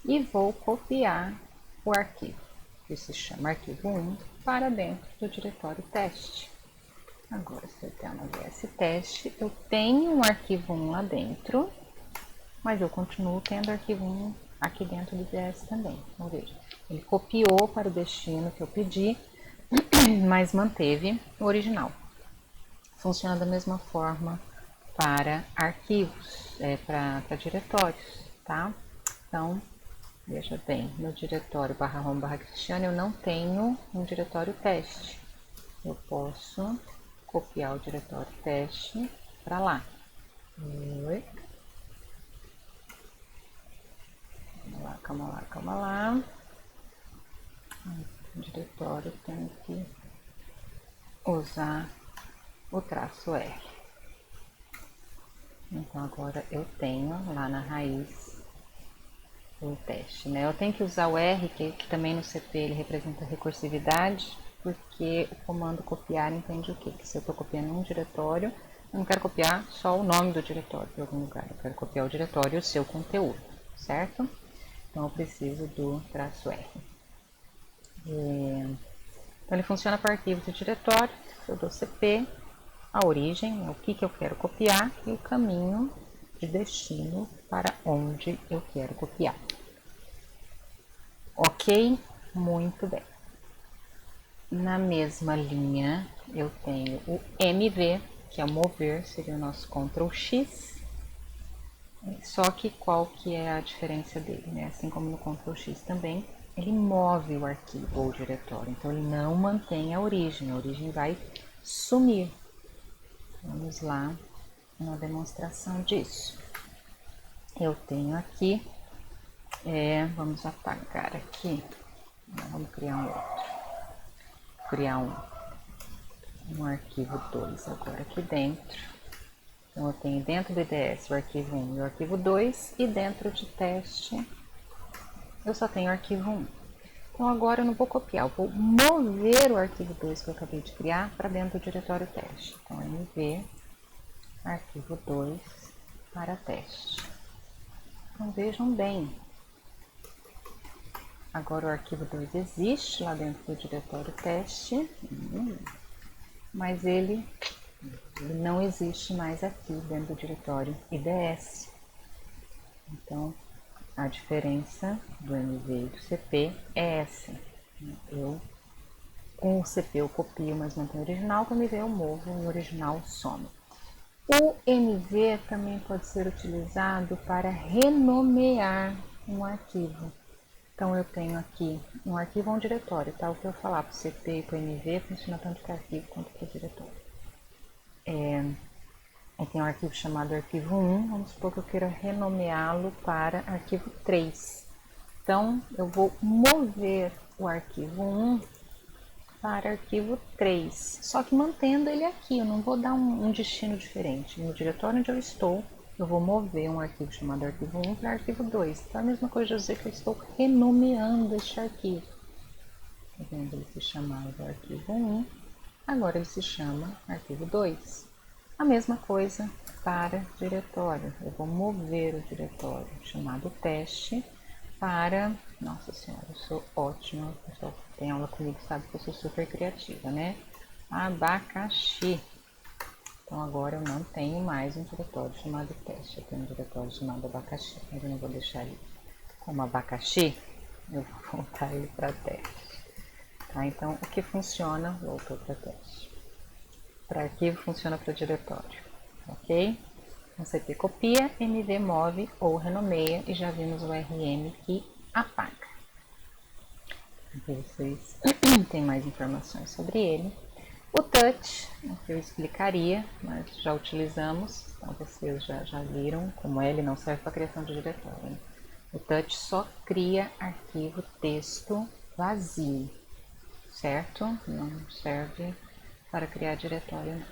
e vou copiar o arquivo, que se chama arquivo 1, para dentro do diretório teste. Agora, se eu tenho uma DS teste, eu tenho um arquivo 1 lá dentro, mas eu continuo tendo arquivo 1 aqui dentro do DS também. Então, veja, ele copiou para o destino que eu pedi, mas manteve o original. Funciona da mesma forma para arquivos, para diretórios, tá? Então, veja bem, no diretório /home/Cristiane eu não tenho um diretório teste. Eu posso copiar o diretório teste para lá. Oi. Calma lá. O diretório tem que usar o traço R. Então, agora eu tenho lá na raiz o teste, né? Eu tenho que usar o R, que também no CP ele representa recursividade, porque o comando copiar entende o quê? Que se eu estou copiando um diretório, eu não quero copiar só o nome do diretório de algum lugar, eu quero copiar o diretório e o seu conteúdo, certo? Então, eu preciso do traço R. Então, ele funciona para arquivos e diretórios. Eu dou CP, a origem, o que eu quero copiar e o caminho de destino para onde eu quero copiar. Ok? Muito bem. Na mesma linha, eu tenho o MV, que é o mover, seria o nosso Ctrl X. Só que qual que é a diferença dele, né? Assim como no Ctrl X também, ele move o arquivo ou o diretório. Então, ele não mantém a origem vai sumir. Vamos lá, uma demonstração disso. Eu tenho aqui, vamos apagar aqui Vamos criar um outro. Criar um arquivo 2 agora aqui dentro. Então, eu tenho dentro do IDS o arquivo 1 e o arquivo 2, e dentro de teste eu só tenho o arquivo 1. Então, agora eu não vou copiar, eu vou mover o arquivo 2 que eu acabei de criar para dentro do diretório teste. Então, mv arquivo 2 para teste. Então, vejam bem, agora o arquivo 2 existe lá dentro do diretório teste, mas ele não existe mais aqui dentro do diretório IDS. Então, a diferença do MV e do CP é essa. Com o CP eu copio, mas mantenho o original, com o MV eu movo e o original some. O MV também pode ser utilizado para renomear um arquivo. Então, eu tenho aqui um arquivo ou um diretório, tá? O que eu falar para o CP e para o MV funciona tanto para arquivo quanto para diretório. Eu tenho um arquivo chamado arquivo 1, vamos supor que eu queira renomeá-lo para arquivo 3. Então, eu vou mover o arquivo 1 para arquivo 3, só que mantendo ele aqui, eu não vou dar um destino diferente. No diretório onde eu estou, eu vou mover um arquivo chamado arquivo 1 para arquivo 2. Então, é a mesma coisa de dizer que eu estou renomeando este arquivo. Tá vendo? Ele se chamava arquivo 1, agora ele se chama arquivo 2. A mesma coisa para diretório. Eu vou mover o diretório chamado teste para... Nossa senhora, eu sou ótima. O pessoal que tem aula comigo sabe que eu sou super criativa, né? Abacaxi. Então, agora eu não tenho mais um diretório chamado teste. Eu tenho um diretório chamado abacaxi. Mas eu não vou deixar ele como abacaxi. Eu vou voltar ele para teste. Tá? Então, o que funciona, voltou para teste. Para arquivo, funciona para diretório. Ok? Então, CP copia, MV move ou renomeia, e já vimos o RM que apaga. Aqui vocês têm mais informações sobre ele. O touch, o que eu explicaria, mas já utilizamos, então vocês já viram como ele não serve para criação de diretório. O touch só cria arquivo texto vazio, certo? Não serve para criar diretório.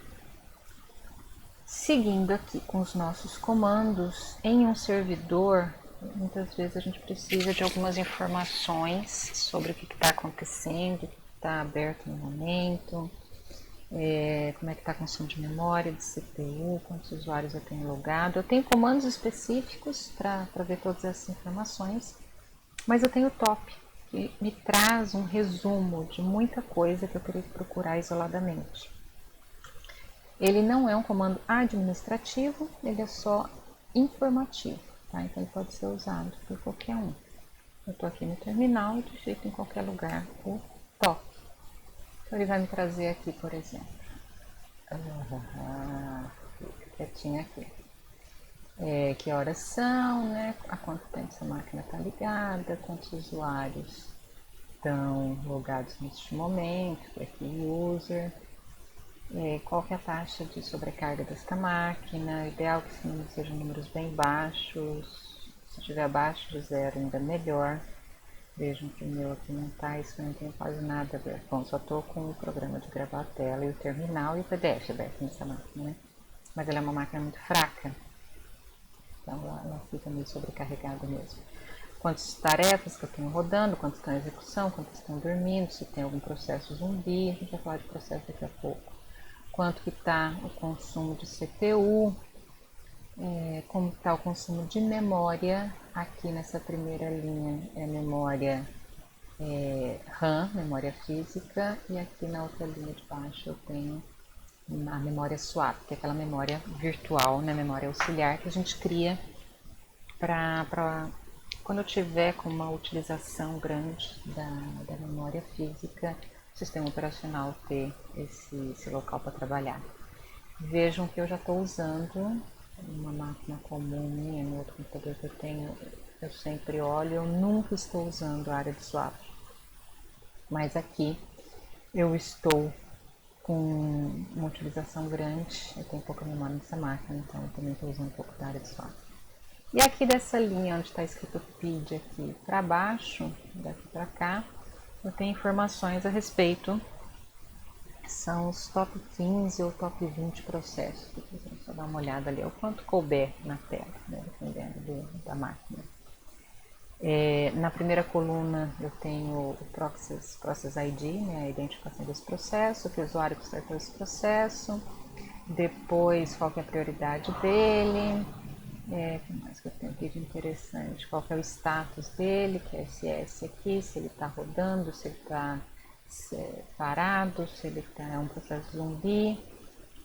Seguindo aqui com os nossos comandos, em um servidor, muitas vezes a gente precisa de algumas informações sobre o que está acontecendo, o que está aberto no momento, como é que está o consumo de memória, de CPU, quantos usuários eu tenho logado. Eu tenho comandos específicos para ver todas essas informações, mas eu tenho o top, que me traz um resumo de muita coisa que eu teria que procurar isoladamente. Ele não é um comando administrativo, ele é só informativo, tá? Então ele pode ser usado por qualquer um. Eu estou aqui no terminal e digito em qualquer lugar o top. Então ele vai me trazer aqui, por exemplo, fica quietinho aqui. Que horas são, né? Há quanto tempo essa máquina está ligada, quantos usuários estão logados neste momento, aqui user. Qual que é a taxa de sobrecarga desta máquina, ideal que esses números sejam números bem baixos, se estiver abaixo de 0 ainda melhor. Vejam que o meu aqui não está, isso eu não tenho quase nada a ver. Bom, só estou com o programa de gravar a tela e o terminal e o PDF aberto nessa máquina, né? Mas ela é uma máquina muito fraca, então ela fica meio sobrecarregada mesmo. Quantas tarefas que eu tenho rodando, quantas estão em execução, quantas estão dormindo, se tem algum processo zumbi, a gente vai falar de processo daqui a pouco. Quanto que está o consumo de CPU, como está o consumo de memória. Aqui nessa primeira linha é memória RAM, memória física, e aqui na outra linha de baixo eu tenho a memória swap, que é aquela memória virtual, né, memória auxiliar que a gente cria para quando eu tiver com uma utilização grande da memória física, o sistema operacional ter esse local para trabalhar. Vejam que eu já estou usando uma máquina comum minha, no outro computador que eu tenho, eu sempre olho, eu nunca estou usando a área de swap. Mas aqui eu estou com uma utilização grande, eu tenho pouca memória nessa máquina, então eu também estou usando um pouco da área de swap. E aqui dessa linha onde está escrito PID aqui para baixo, daqui para cá, eu tenho informações a respeito. São os top 15 ou top 20 processos. Vou só dar uma olhada ali, o quanto couber na tela, né, dependendo da máquina. Na primeira coluna eu tenho o Process ID, né, a identificação desse processo, que o usuário que startou esse processo, depois qual que é a prioridade dele, o que mais que eu tenho aqui de interessante, qual que é o status dele, que é esse S aqui, se ele está rodando, se ele está parado, se ele é um processo zumbi,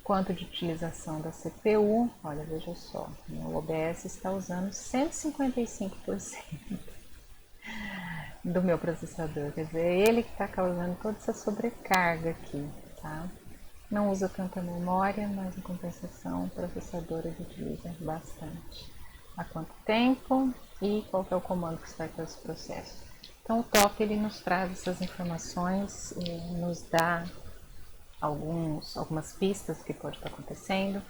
quanto de utilização da CPU, olha, veja só, o OBS está usando 155% do meu processador, quer dizer, é ele que está causando toda essa sobrecarga aqui, tá? Não usa tanta memória, mas em compensação o processador ele utiliza bastante. Há quanto tempo e qual que é o comando que startou esse processo. Então o top ele nos traz essas informações e nos dá algumas pistas do que pode estar acontecendo.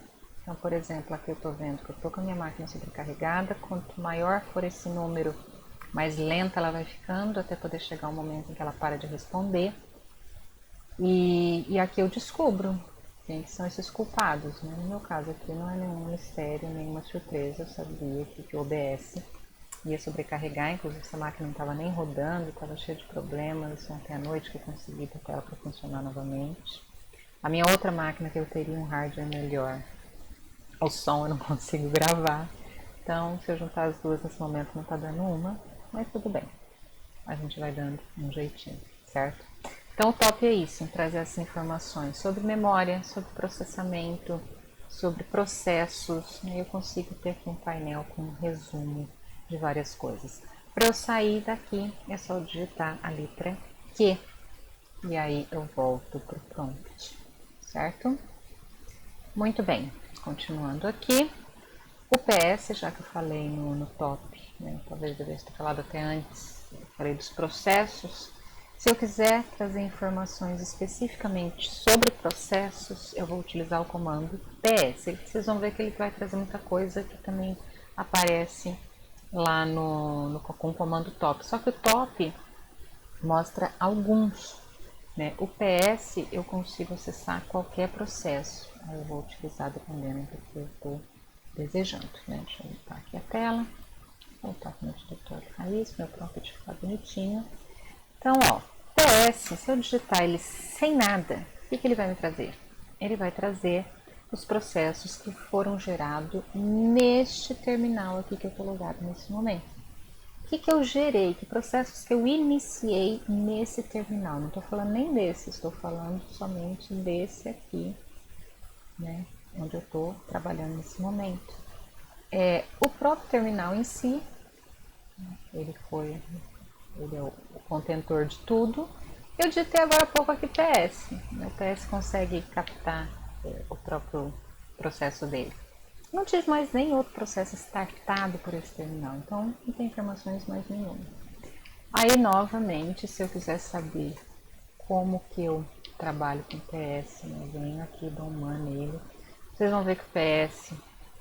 Então, por exemplo, aqui eu estou vendo que eu estou com a minha máquina sobrecarregada, quanto maior for esse número, mais lenta ela vai ficando, até poder chegar um momento em que ela para de responder. E aqui eu descubro quem são esses culpados, né? No meu caso aqui não é nenhum mistério, nenhuma surpresa, eu sabia que o OBS ia sobrecarregar, inclusive essa máquina não estava nem rodando, estava cheia de problemas, ontem à noite que eu consegui botar ela para funcionar novamente. A minha outra máquina que eu teria um hardware melhor, o som eu não consigo gravar, então se eu juntar as duas nesse momento não está dando uma, mas tudo bem, a gente vai dando um jeitinho, certo? Então o top é isso, em trazer essas informações sobre memória, sobre processamento, sobre processos, né? Eu consigo ter aqui um painel com um resumo de várias coisas. Para eu sair daqui é só digitar a letra Q e aí eu volto para o prompt, certo? Muito bem, continuando aqui, o PS, já que eu falei no top, né? Talvez devesse ter falado até antes, eu falei dos processos. Se eu quiser trazer informações especificamente sobre processos, eu vou utilizar o comando PS. Vocês vão ver que ele vai trazer muita coisa que também aparece lá com o comando top. Só que o top mostra alguns, né? O PS eu consigo acessar qualquer processo. Eu vou utilizar dependendo do que eu estou desejando, né? Deixa eu limpar aqui a tela. Vou voltar aqui no diretório raiz, meu prompt ficar bonitinho. Então, ó, PS, se eu digitar ele sem nada, o que ele vai me trazer? Ele vai trazer os processos que foram gerados neste terminal aqui que eu estou logado nesse momento. O que eu gerei? Que processos que eu iniciei nesse terminal? Não estou falando nem desse, estou falando somente desse aqui, né? Onde eu estou trabalhando nesse momento. O próprio terminal em si, ele é o contentor de tudo. Eu digitei agora há pouco aqui PS. O PS consegue captar o próprio processo dele. Não tive mais nem outro processo startado por esse terminal, então não tem informações mais nenhuma. Aí, novamente, se eu quiser saber como que eu trabalho com PS, eu venho aqui, dou uma nele. Vocês vão ver que o PS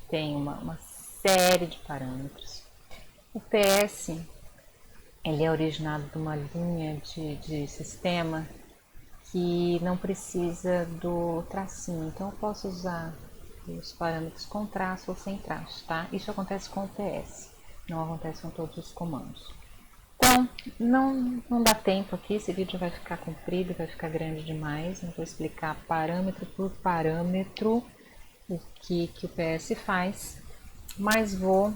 tem uma série de parâmetros. O PS ele é originado de uma linha de sistema que não precisa do tracinho, então eu posso usar os parâmetros com traço ou sem traço, tá? Isso acontece com o PS, não acontece com todos os comandos. Então, não dá tempo aqui, esse vídeo vai ficar comprido, vai ficar grande demais, não vou explicar parâmetro por parâmetro o que o PS faz, mas vou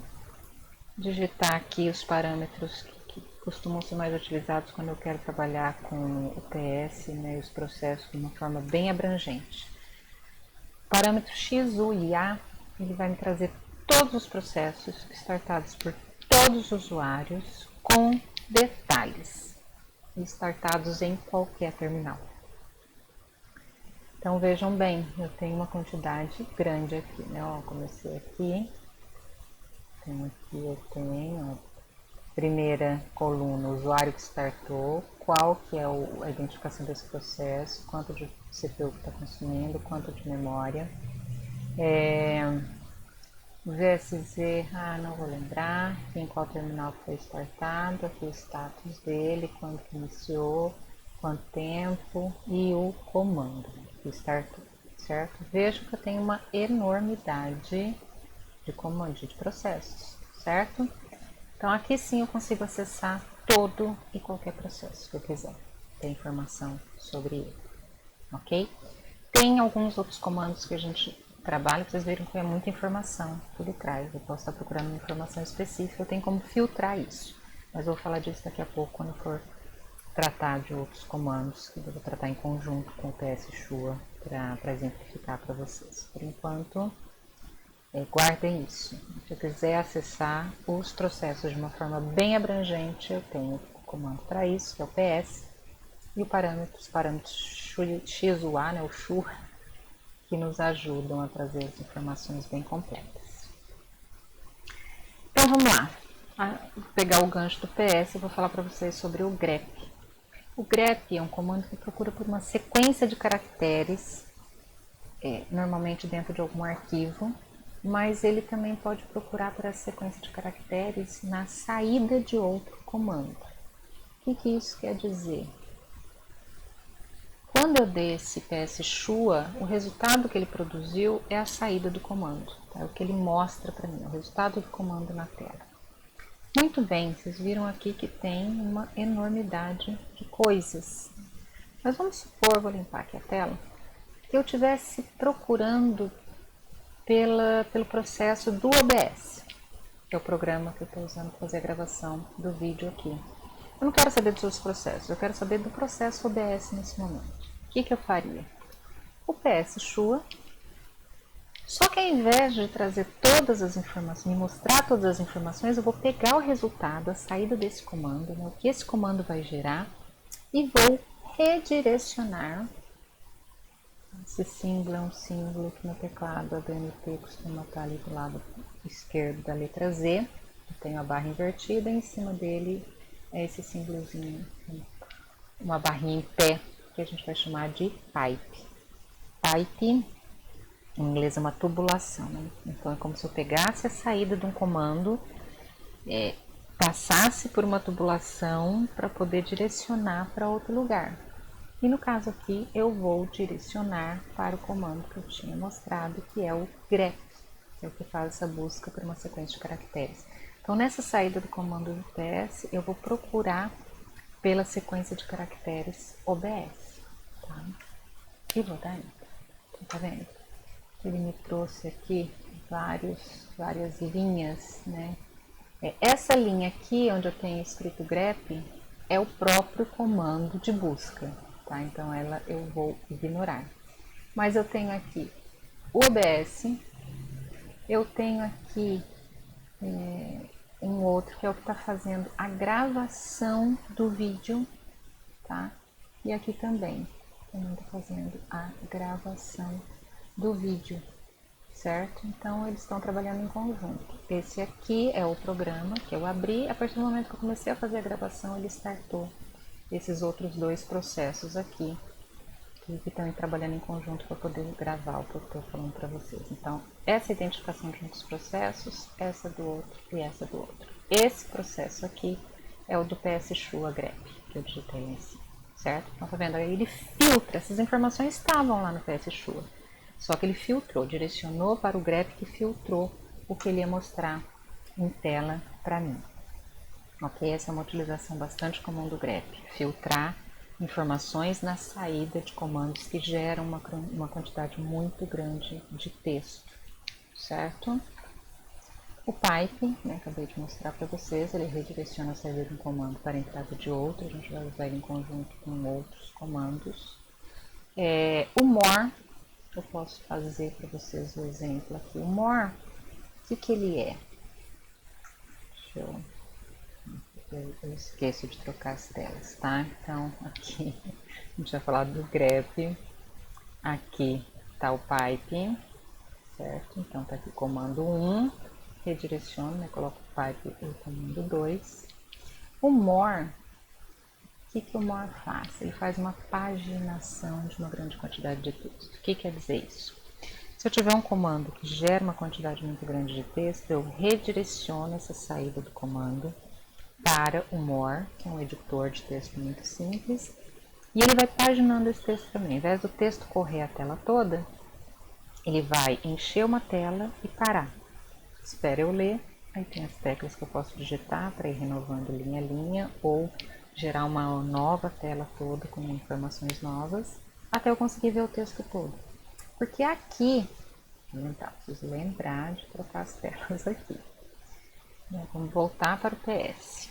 digitar aqui os parâmetros que costumam ser mais utilizados quando eu quero trabalhar com o PS, né, os processos de uma forma bem abrangente. O parâmetro X, U e A, ele vai me trazer todos os processos startados por todos os usuários com detalhes, startados em qualquer terminal. Então vejam bem, eu tenho uma quantidade grande aqui, né? Ó, comecei aqui, eu tenho a primeira coluna, o usuário que startou, qual que é a identificação desse processo, quanto de CPU que está consumindo, quanto de memória. VSZ, não vou lembrar em qual terminal foi startado, aqui o status dele, quando que iniciou, quanto tempo e o comando que startou, certo? Vejo que eu tenho uma enormidade de comandos, de processos, certo? Então aqui sim eu consigo acessar todo e qualquer processo que eu quiser, ter informação sobre ele, ok? Tem alguns outros comandos que a gente trabalha, vocês viram que é muita informação que ele traz. Eu posso estar procurando uma informação específica, eu tenho como filtrar isso. Mas eu vou falar disso daqui a pouco, quando eu for tratar de outros comandos, que eu vou tratar em conjunto com o PS Shua, para exemplificar para vocês. Por enquanto, guardem isso. Se eu quiser acessar os processos de uma forma bem abrangente, eu tenho o comando para isso, que é o PS, e os parâmetros XUA, né, o Shua, que nos ajudam a trazer as informações bem completas. Então vamos lá, vou pegar o gancho do PS e vou falar para vocês sobre o grep. O grep é um comando que procura por uma sequência de caracteres, normalmente dentro de algum arquivo, mas ele também pode procurar por essa sequência de caracteres na saída de outro comando. O que isso quer dizer? Quando eu dei esse PS Shua, o resultado que ele produziu é a saída do comando, tá? É o que ele mostra para mim, o resultado do comando na tela. Muito bem, vocês viram aqui que tem uma enormidade de coisas. Mas vamos supor, vou limpar aqui a tela, que eu estivesse procurando pelo processo do OBS, que é o programa que eu estou usando para fazer a gravação do vídeo aqui. Eu não quero saber dos outros processos, eu quero saber do processo OBS nesse momento. O que eu faria? O PS Shua, só que ao invés de trazer todas as informações, me mostrar todas as informações, eu vou pegar o resultado, a saída desse comando, né, o que esse comando vai gerar, e vou redirecionar. Esse símbolo é um símbolo que no teclado ADMT costuma estar ali do lado esquerdo da letra Z. Eu tenho a barra invertida e em cima dele é esse símbolozinho, uma barrinha em pé, que a gente vai chamar de pipe. Pipe, em inglês, é uma tubulação, né? Então é como se eu pegasse a saída de um comando, passasse por uma tubulação para poder direcionar para outro lugar. E no caso aqui eu vou direcionar para o comando que eu tinha mostrado, que é o grep, que é o que faz essa busca por uma sequência de caracteres. Então nessa saída do comando do PS eu vou procurar pela sequência de caracteres OBS, tá? E vou dar enter. Tá vendo? Ele me trouxe aqui várias linhas, né? Essa linha aqui, onde eu tenho escrito grep, é o próprio comando de busca, tá? Então ela eu vou ignorar. Mas eu tenho aqui o OBS, eu tenho aqui um outro que é o que está fazendo a gravação do vídeo, tá? E aqui também está fazendo a gravação do vídeo, certo? Então eles estão trabalhando em conjunto. Esse aqui é o programa que eu abri, a partir do momento que eu comecei a fazer a gravação, ele startou esses outros dois processos aqui, que estão trabalhando em conjunto para poder gravar o que eu estou falando para vocês. Então, essa identificação de um dos processos, essa do outro e essa do outro. Esse processo aqui é o do PS Shua grep, que eu digitei lá em cima, certo? Então, tá vendo? Aí ele filtra, essas informações estavam lá no PS Shua, só que ele filtrou, direcionou para o grep que filtrou o que ele ia mostrar em tela para mim. Ok, essa é uma utilização bastante comum do grep, filtrar informações na saída de comandos que geram uma quantidade muito grande de texto, certo? O pipe, né, acabei de mostrar para vocês, ele redireciona a saída de um comando para a entrada de outro, a gente vai usar ele em conjunto com outros comandos. O more, eu posso fazer para vocês o exemplo aqui. O more, o que ele é? Eu esqueço de trocar as telas, tá? Então, aqui a gente vai falar do grep. Aqui tá o pipe, certo? Então tá aqui o comando 1, redireciono, né? Coloco o pipe e o comando 2. O more, o que o more faz? Ele faz uma paginação de uma grande quantidade de texto. O que quer dizer isso? Se eu tiver um comando que gera uma quantidade muito grande de texto, eu redireciono essa saída do comando para o more, que é um editor de texto muito simples, e ele vai paginando esse texto também. Ao invés do texto correr a tela toda, ele vai encher uma tela e parar. Espera eu ler, aí tem as teclas que eu posso digitar para ir renovando linha a linha ou gerar uma nova tela toda com informações novas, até eu conseguir ver o texto todo. Porque aqui, preciso lembrar de trocar as telas aqui. Vamos voltar para o PS.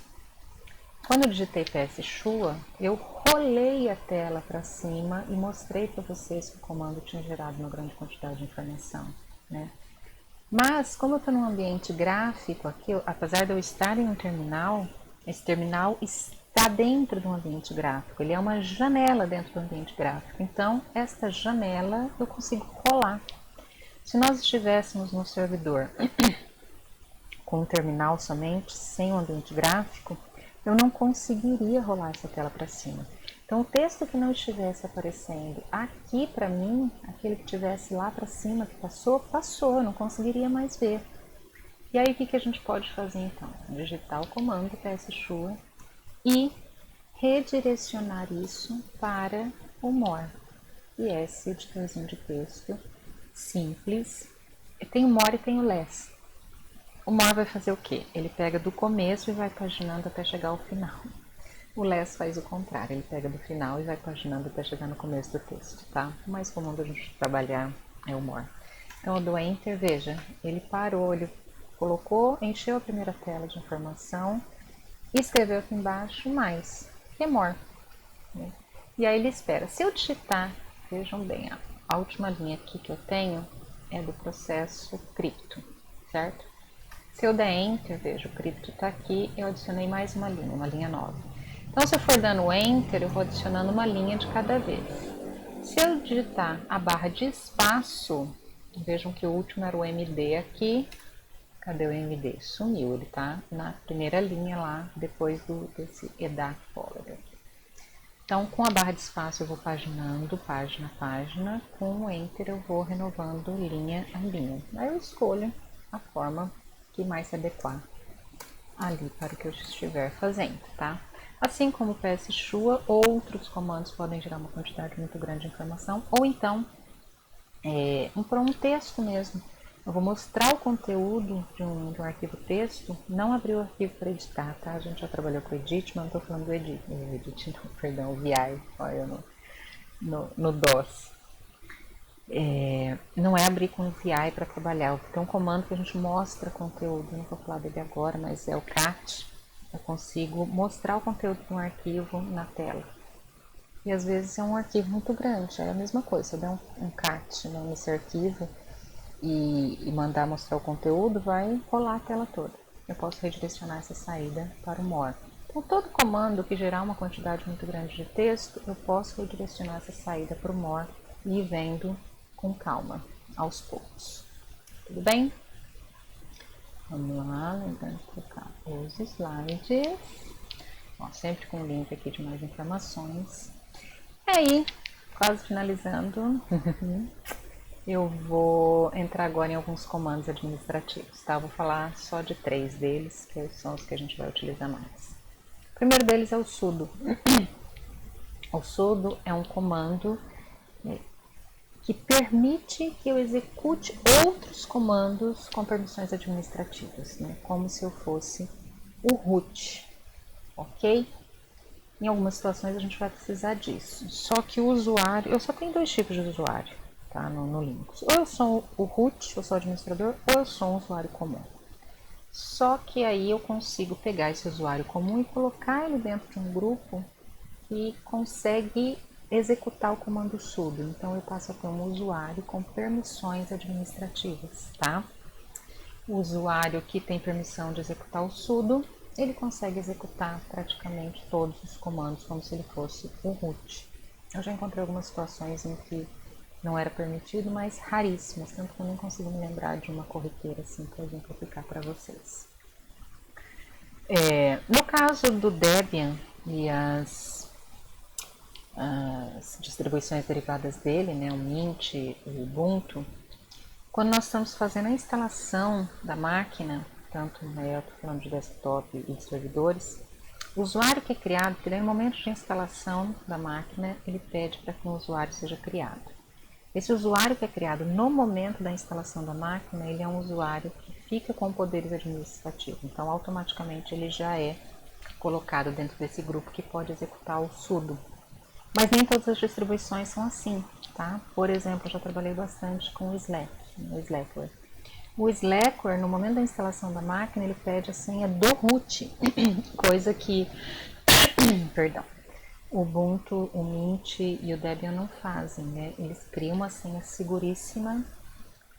Quando eu digitei PS Shua, eu rolei a tela para cima e mostrei para vocês que o comando tinha gerado uma grande quantidade de informação, né? Mas, como eu estou num ambiente gráfico aqui, apesar de eu estar em um terminal, esse terminal está dentro de um ambiente gráfico. Ele é uma janela dentro do ambiente gráfico. Então, esta janela eu consigo colar. Se nós estivéssemos no servidor com um terminal somente, sem um ambiente gráfico, eu não conseguiria rolar essa tela para cima. Então, o texto que não estivesse aparecendo aqui para mim, aquele que estivesse lá para cima, que passou, eu não conseguiria mais ver. E aí, o que a gente pode fazer então? Digitar o comando PS-Shua e redirecionar isso para o more, que é esse editorzinho de texto simples. Tem o more e tem o less. O more vai fazer o quê? Ele pega do começo e vai paginando até chegar ao final. O less faz o contrário, ele pega do final e vai paginando até chegar no começo do texto, tá? O mais comum da gente trabalhar é o more. Então eu dou Enter, veja, ele parou, ele colocou, encheu a primeira tela de informação e escreveu aqui embaixo mais, que é more. Né? E aí ele espera. Se eu digitar, vejam bem, a última linha aqui que eu tenho é do processo cripto, certo? Se eu der Enter, veja, o cripto está aqui, eu adicionei mais uma linha nova. Então, se eu for dando Enter, eu vou adicionando uma linha de cada vez. Se eu digitar a barra de espaço, vejam que o último era o MD aqui. Cadê o MD? Sumiu, ele está na primeira linha lá, depois desse EDA folder aqui. Então, com a barra de espaço eu vou paginando, página a página. Com o Enter eu vou renovando linha a linha. Aí eu escolho a forma que mais se adequar ali para o que eu estiver fazendo, tá? Assim como o PS Shua, outros comandos podem gerar uma quantidade muito grande de informação, ou então, para um texto mesmo. Eu vou mostrar o conteúdo de um arquivo texto, não abrir o arquivo para editar, tá? A gente já trabalhou com o Edit, mas não estou falando do Edit, o VI, olha no DOS. Não é abrir com o VI para trabalhar, tem um comando que a gente mostra conteúdo, não vou falar dele agora, mas é o cat. Eu consigo mostrar o conteúdo de um arquivo na tela. E às vezes é um arquivo muito grande, é a mesma coisa. Se eu der um cat nesse arquivo e mandar mostrar o conteúdo, vai rolar a tela toda. Eu posso redirecionar essa saída para o more. Então, todo comando que gerar uma quantidade muito grande de texto, eu posso redirecionar essa saída para o more e ir vendo com calma, aos poucos. Tudo bem? Vamos lá, lembrando de colocar os slides. Ó, sempre com o link aqui de mais informações. E aí, quase finalizando, eu vou entrar agora em alguns comandos administrativos, tá? Vou falar só de 3 deles, que são os que a gente vai utilizar mais. O primeiro deles é o sudo. O sudo é um comando que permite que eu execute outros comandos com permissões administrativas, né? Como se eu fosse o root, ok? Em algumas situações a gente vai precisar disso. Só que o usuário, eu só tenho 2 tipos de usuário, tá? No Linux. Ou eu sou o root, eu sou o administrador, ou eu sou um usuário comum. Só que aí eu consigo pegar esse usuário comum e colocar ele dentro de um grupo que consegue executar o comando sudo. Então eu passo a ter um usuário com permissões administrativas, tá? O usuário que tem permissão de executar o sudo, ele consegue executar praticamente todos os comandos como se ele fosse o root. Eu já encontrei algumas situações em que não era permitido, mas raríssimas, tanto que eu nem consigo me lembrar de uma corriqueira assim para exemplificar para vocês. No caso do Debian e as distribuições derivadas dele, né, o Mint, o Ubuntu, Quando nós estamos fazendo a instalação da máquina, tanto eu estou falando de desktop e de servidores, o usuário que é criado, porque daí no momento de instalação da máquina, ele pede para que um usuário seja criado. Esse usuário que é criado no momento da instalação da máquina, ele é um usuário que fica com poderes administrativos. Então, automaticamente, ele já é colocado dentro desse grupo que pode executar o sudo. Mas nem todas as distribuições são assim, tá? Por exemplo, eu já trabalhei bastante com o Slack, o Slackware. O Slackware, no momento da instalação da máquina, ele pede a senha do root, coisa que, perdão, o Ubuntu, o Mint e o Debian não fazem, né? Eles criam uma senha seguríssima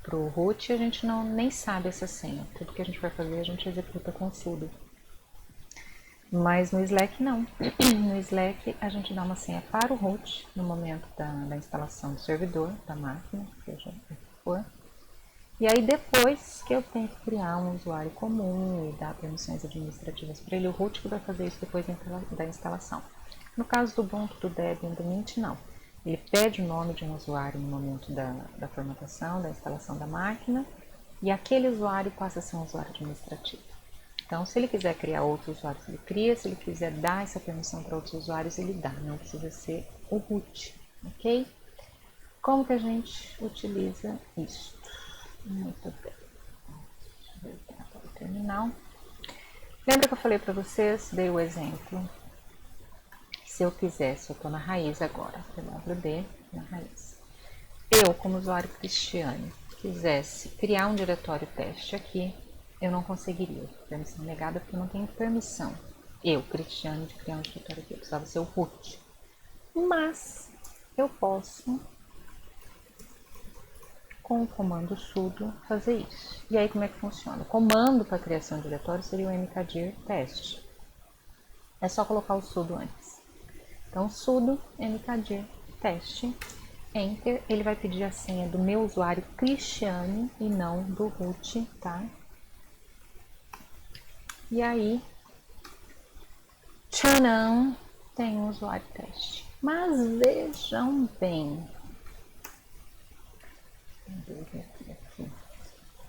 para o root e a gente nem sabe essa senha. Tudo que a gente vai fazer, a gente executa com sudo. Mas no Slack não. No Slack a gente dá uma senha para o root no momento da instalação do servidor, da máquina, seja o que for. E aí depois que eu tenho que criar um usuário comum e dar permissões administrativas para ele, o root que vai fazer isso depois da instalação. No caso do Ubuntu, do Debian, do Mint, não. Ele pede o nome de um usuário no momento da formatação, da instalação da máquina, e aquele usuário passa a ser um usuário administrativo. Então, se ele quiser criar outros usuários, ele cria. Se ele quiser dar essa permissão para outros usuários, ele dá. Não precisa ser o root, ok? Como que a gente utiliza isso? Muito bem. Voltar para o terminal. Lembra que eu falei para vocês, dei o exemplo. Se eu quisesse, eu estou na raiz agora, pwd na raiz. Eu, como usuário Cristiane, quisesse criar um diretório teste aqui, eu não conseguiria. Permissão negada porque eu não tenho permissão. Eu, Cristiane, de criar um diretório aqui. Eu precisava ser o root. Mas eu posso, com o comando sudo, fazer isso. E aí como é que funciona? O comando para criação de diretório seria o mkdir teste. É só colocar o sudo antes. Então, sudo mkdir teste, enter, ele vai pedir a senha do meu usuário Cristiane e não do root, tá? E aí, tcharam, tem um usuário teste. Mas vejam bem,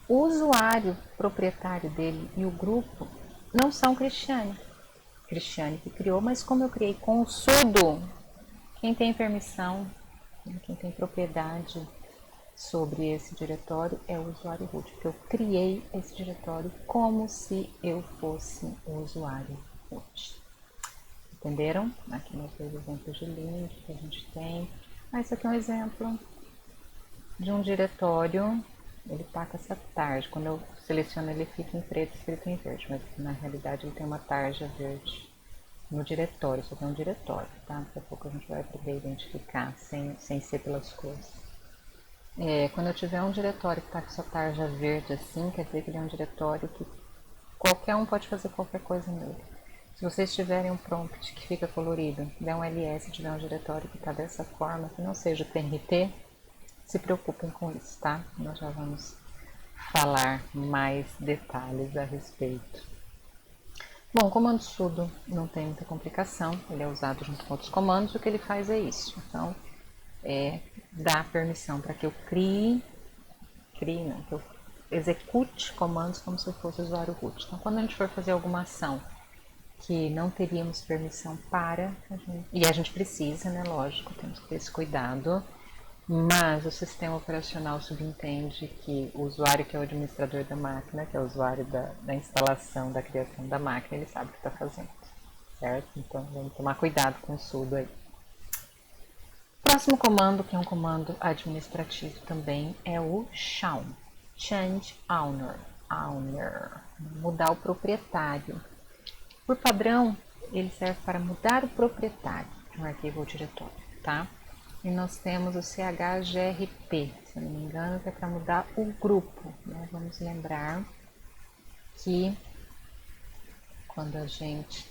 o usuário proprietário dele e o grupo não são Cristiane. Cristiane que criou, mas como eu criei com o sudo, quem tem permissão, quem tem propriedade sobre esse diretório é o usuário root, porque eu criei esse diretório como se eu fosse o usuário root. Entenderam? Aqui nós dois exemplos de link que a gente tem. Esse aqui é um exemplo de um diretório. Ele está com essa tarja. Quando eu seleciono ele fica em preto escrito em verde, mas na realidade ele tem uma tarja verde no diretório. Isso aqui é um diretório, tá? Daqui a pouco a gente vai aprender a identificar sem ser pelas cores. Quando eu tiver um diretório que está com essa tarja verde assim, quer dizer que ele é um diretório que qualquer um pode fazer qualquer coisa nele. Se vocês tiverem um prompt que fica colorido, der um ls e tiver um diretório que está dessa forma, que não seja TNT, se preocupem com isso, tá? Nós já vamos falar mais detalhes a respeito. Bom, o comando sudo não tem muita complicação, ele é usado junto com outros comandos, o que ele faz é isso. Então, dá permissão para que eu que eu execute comandos como se eu fosse usuário root. Então, quando a gente for fazer alguma ação que não teríamos permissão para, e a gente precisa, né, lógico, temos que ter esse cuidado, mas o sistema operacional subentende que o usuário que é o administrador da máquina, que é o usuário da instalação, da criação da máquina, ele sabe o que está fazendo, certo? Então vamos tomar cuidado com o sudo aí. Próximo comando, que é um comando administrativo também, é o chown, change owner, mudar o proprietário. Por padrão, ele serve para mudar o proprietário de um arquivo ou diretório, tá? E nós temos o chgrp, se eu não me engano, que é para mudar o grupo, né? Vamos lembrar que quando a gente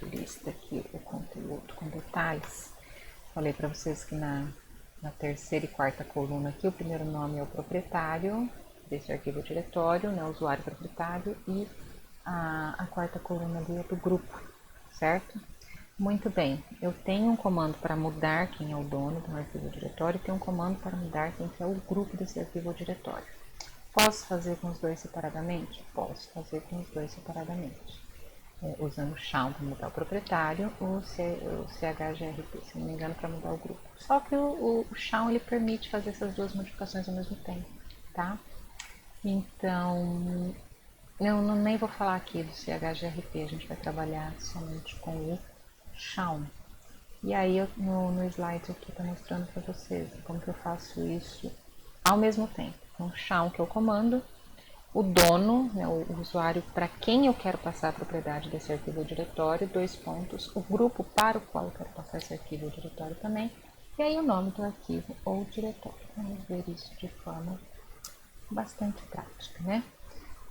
lista aqui o conteúdo com detalhes, falei para vocês que na terceira e quarta coluna aqui, o primeiro nome é o proprietário desse arquivo ou diretório, né? O usuário proprietário, e a quarta coluna ali é do grupo, certo? Muito bem, eu tenho um comando para mudar quem é o dono do arquivo ou diretório e tenho um comando para mudar quem é o grupo desse arquivo ou diretório. Posso fazer com os dois separadamente? Posso fazer com os dois separadamente. Usando o SHA para mudar o proprietário, o CHGRP, se não me engano, para mudar o grupo. Só que o SHA ele permite fazer essas duas modificações ao mesmo tempo, tá? Então, eu nem vou falar aqui do CHGRP, a gente vai trabalhar somente com o SHA. E aí, no slide aqui está mostrando para vocês como que eu faço isso ao mesmo tempo. Então, o SHA, que é o comando, o dono, né, o usuário para quem eu quero passar a propriedade desse arquivo ou diretório, dois pontos, o grupo para o qual eu quero passar esse arquivo ou diretório também, e aí o nome do arquivo ou diretório. Vamos ver isso de forma bastante prática, né?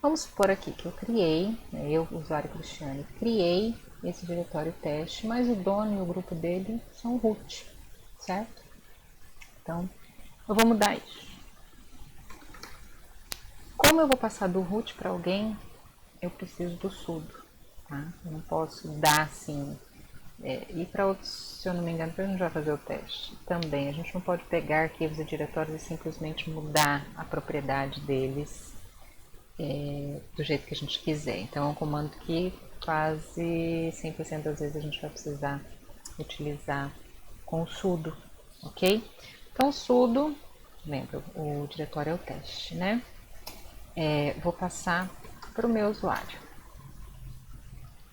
Vamos supor aqui que eu criei, né, eu, usuário Cristiane, criei esse diretório teste, mas o dono e o grupo dele são root, certo? Então, eu vou mudar isso. Como eu vou passar do root para alguém, eu preciso do sudo, tá? Eu não posso dar assim. E para outros, se eu não me engano, a gente vai fazer o teste também. A gente não pode pegar arquivos e diretórios e simplesmente mudar a propriedade deles do jeito que a gente quiser. Então é um comando que quase 100% das vezes a gente vai precisar utilizar com o sudo, ok? Então o sudo, lembra, o diretório é o teste, né? Vou passar para o meu usuário.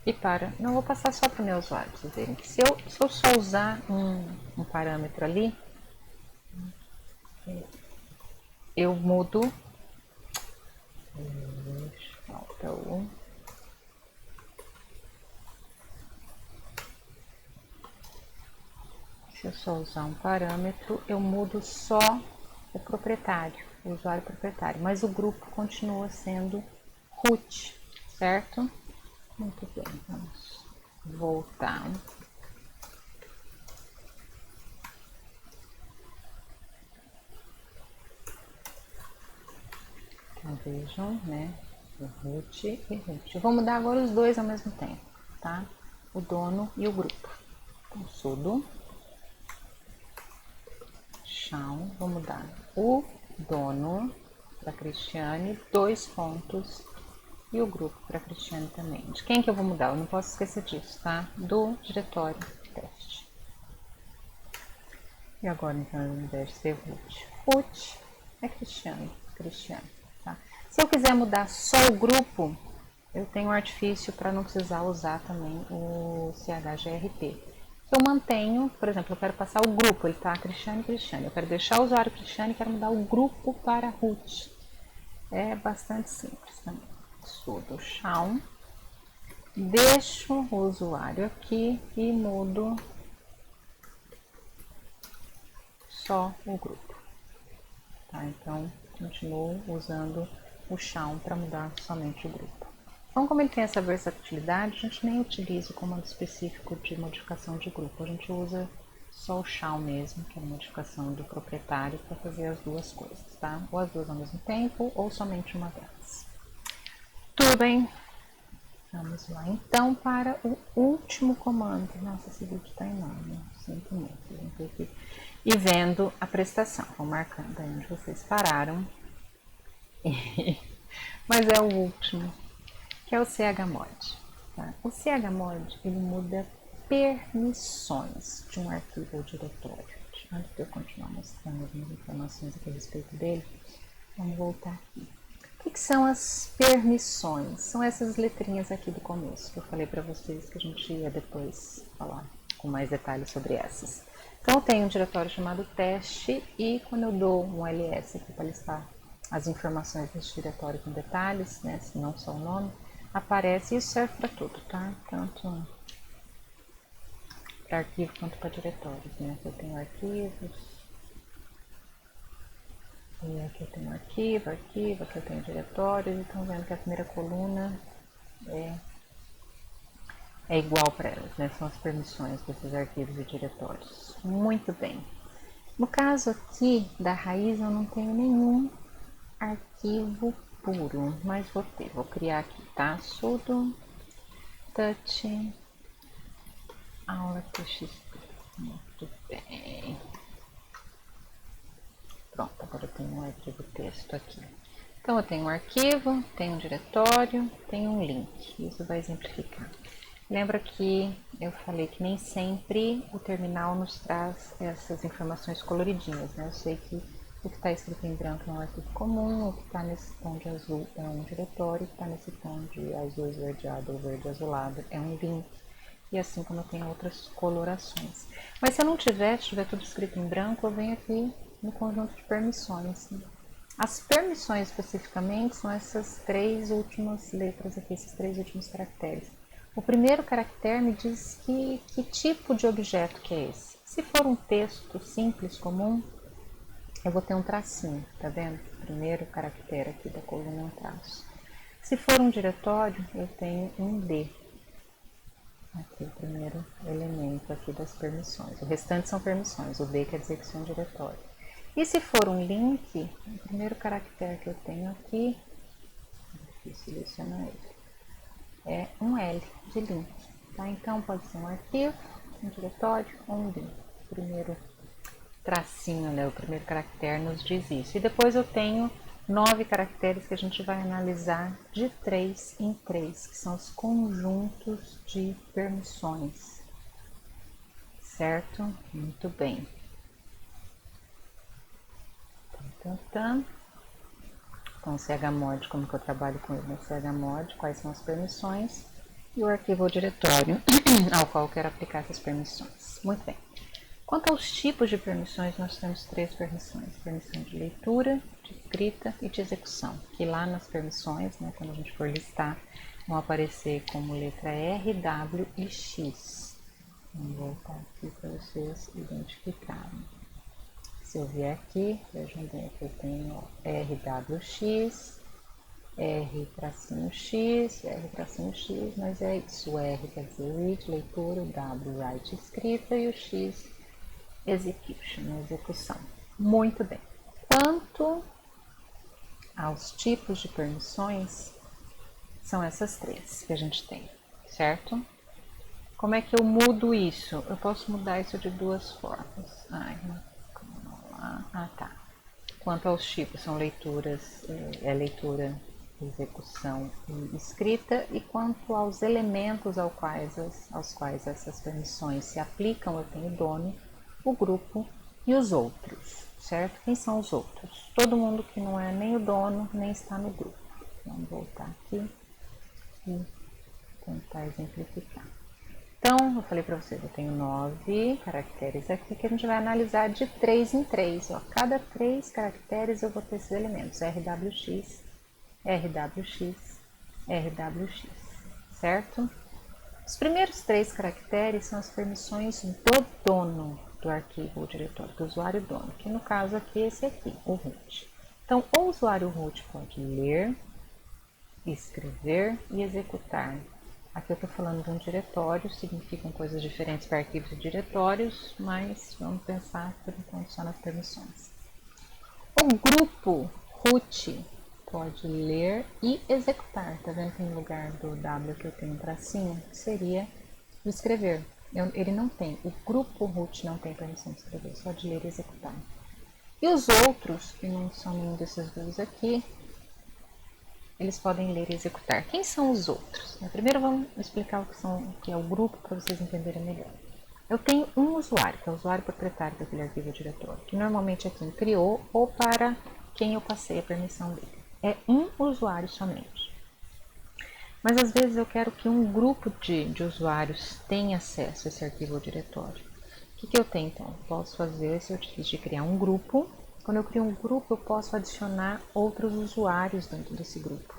E não vou passar só para o meu usuário, vocês verem que se eu só usar um parâmetro ali, eu mudo, falta o, se eu só usar um parâmetro, eu mudo só o proprietário, o usuário proprietário, mas o grupo continua sendo root, certo? Muito bem, vamos voltar. Então vejam, né? O root e root. Eu vou mudar agora os dois ao mesmo tempo, tá? O dono e o grupo. Então, sudo chão, vou mudar o dono para Cristiane, dois pontos, e o grupo para Cristiane também. De quem que eu vou mudar? Eu não posso esquecer disso, tá? Do diretório teste. E agora, então, ao invés de ser root é Cristiane, tá? Se eu quiser mudar só o grupo, eu tenho um artifício para não precisar usar também o CHGRP. Eu mantenho, por exemplo, eu quero passar o grupo, ele está Cristiane. Eu quero deixar o usuário Cristiane e quero mudar o grupo para root. É bastante simples também. Sudo chão, deixo o usuário aqui e mudo só o grupo. Tá? Então, continuo usando o chão para mudar somente o grupo. Então, como ele tem essa versatilidade, a gente nem utiliza o comando específico de modificação de grupo. A gente usa só o shell mesmo, que é a modificação do proprietário, para fazer as duas coisas, tá? Ou as duas ao mesmo tempo, ou somente uma delas. Tudo bem? Vamos lá, então, para o último comando. Nossa, esse vídeo está enorme, sinto muito. Vamos ter que ir vendo a prestação. Vou marcando aí onde vocês pararam. Mas é o último, que é o chmod. Tá? O chmod ele muda permissões de um arquivo ou diretório. Antes de eu continuar mostrando algumas informações aqui a respeito dele, vamos voltar aqui. O que são as permissões? São essas letrinhas aqui do começo que eu falei para vocês que a gente ia depois falar com mais detalhes sobre essas. Então eu tenho um diretório chamado teste e quando eu dou um ls aqui para listar as informações desse diretório com detalhes, né, não só o nome, aparece e isso serve para tudo, tá? Tanto para arquivo quanto para diretórios, né? Eu tenho arquivos, e aqui eu tenho arquivo, aqui eu tenho diretórios, e estão vendo que a primeira coluna é igual para elas, né? São as permissões desses arquivos e diretórios. Muito bem. No caso aqui da raiz eu não tenho nenhum arquivo puro, mas vou criar aqui, tá? Sudo touch aula TXT. Muito bem. Pronto, agora eu tenho um arquivo texto aqui. Então eu tenho um arquivo, tenho um diretório, tenho um link. Isso vai exemplificar. Lembra que eu falei que nem sempre o terminal nos traz essas informações coloridinhas, né? Eu sei que o que está escrito em branco é um arquivo comum, o que está nesse tom de azul é um diretório, o que está nesse tom de azul esverdeado ou verde azulado é um link. E assim como eu tenho outras colorações. Mas se eu não tiver, se tiver tudo escrito em branco, eu venho aqui no conjunto de permissões. As permissões especificamente são essas três últimas letras aqui, esses três últimos caracteres. O primeiro caractere me diz que tipo de objeto que é esse. Se for um texto simples, comum, eu vou ter um tracinho, tá vendo? O primeiro caractere aqui da coluna é um traço. Se for um diretório, eu tenho um D. Aqui o primeiro elemento aqui das permissões. O restante são permissões, o D quer dizer que isso é um diretório. E se for um link, o primeiro caractere que eu tenho aqui, difícil selecionar ele, é um L de link. Tá? Então pode ser um arquivo, um diretório ou um link. O primeiro tracinho, né, o primeiro caractere nos diz isso. E depois eu tenho 9 caracteres que a gente vai analisar de 3 em 3, que são os conjuntos de permissões. Certo? Muito bem. Então, o chmod, como que eu trabalho com ele no chmod, quais são as permissões, e o arquivo ou diretório ao qual eu quero aplicar essas permissões. Muito bem. Quanto aos tipos de permissões, nós temos 3 permissões. Permissão de leitura, de escrita e de execução. Que lá nas permissões, né, quando a gente for listar, vão aparecer como letra R, W e X. Vou voltar aqui para vocês identificarem. Se eu vier aqui, vejam bem que eu tenho RWX, R''X, R''X, mas é isso. O R quer dizer read, leitura, o W, write, escrita, e o X, execution, execução. Muito bem. Quanto aos tipos de permissões, são essas 3 que a gente tem, certo? Como é que eu mudo isso? Eu posso mudar isso de 2 formas. Tá. Quanto aos tipos, são leituras, leitura, execução e escrita. E quanto aos elementos aos quais essas permissões se aplicam, eu tenho o dono, o grupo e os outros, certo? Quem são os outros? Todo mundo que não é nem o dono, nem está no grupo. Vamos voltar aqui e tentar exemplificar. Então, eu falei para vocês, eu tenho 9 caracteres aqui que a gente vai analisar de 3 em 3. Ó. Cada 3 caracteres eu vou ter esses elementos, RWX, RWX, RWX, certo? Os primeiros 3 caracteres são as permissões do dono do arquivo ou diretório, do usuário dono, que no caso aqui é esse aqui, o root. Então, o usuário root pode ler, escrever e executar. Aqui eu estou falando de um diretório, significam coisas diferentes para arquivos e diretórios, mas vamos pensar por enquanto só nas permissões. O grupo root pode ler e executar. Tá vendo que em lugar do W que eu tenho um tracinho, seria o escrever. Ele não tem, o grupo root não tem permissão de escrever, só de ler e executar. E os outros, que não são nenhum desses dois aqui, eles podem ler e executar. Quem são os outros? Primeiro vamos explicar o que é o grupo para vocês entenderem melhor. Eu tenho um usuário, que é o usuário proprietário daquele arquivo diretório, que normalmente é quem criou ou para quem eu passei a permissão dele. É um usuário somente. Mas às vezes eu quero que um grupo de usuários tenha acesso a esse arquivo ou diretório. O que eu tenho então? Eu posso fazer esse artifício de criar um grupo. Quando eu crio um grupo, eu posso adicionar outros usuários dentro desse grupo.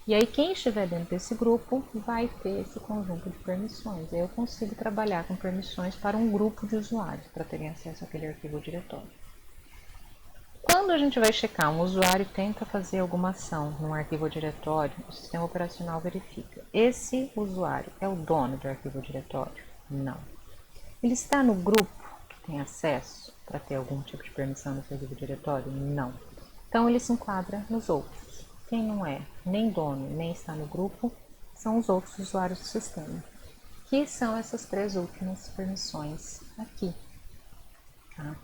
E aí, quem estiver dentro desse grupo vai ter esse conjunto de permissões. Aí eu consigo trabalhar com permissões para um grupo de usuários, para terem acesso àquele arquivo ou diretório. Quando a gente vai checar, um usuário tenta fazer alguma ação num arquivo ou diretório, o sistema operacional verifica. Esse usuário é o dono do arquivo ou diretório? Não. Ele está no grupo que tem acesso para ter algum tipo de permissão no arquivo diretório? Não. Então ele se enquadra nos outros. Quem não é nem dono nem está no grupo são os outros usuários do sistema, que que são essas 3 últimas permissões aqui. Tá?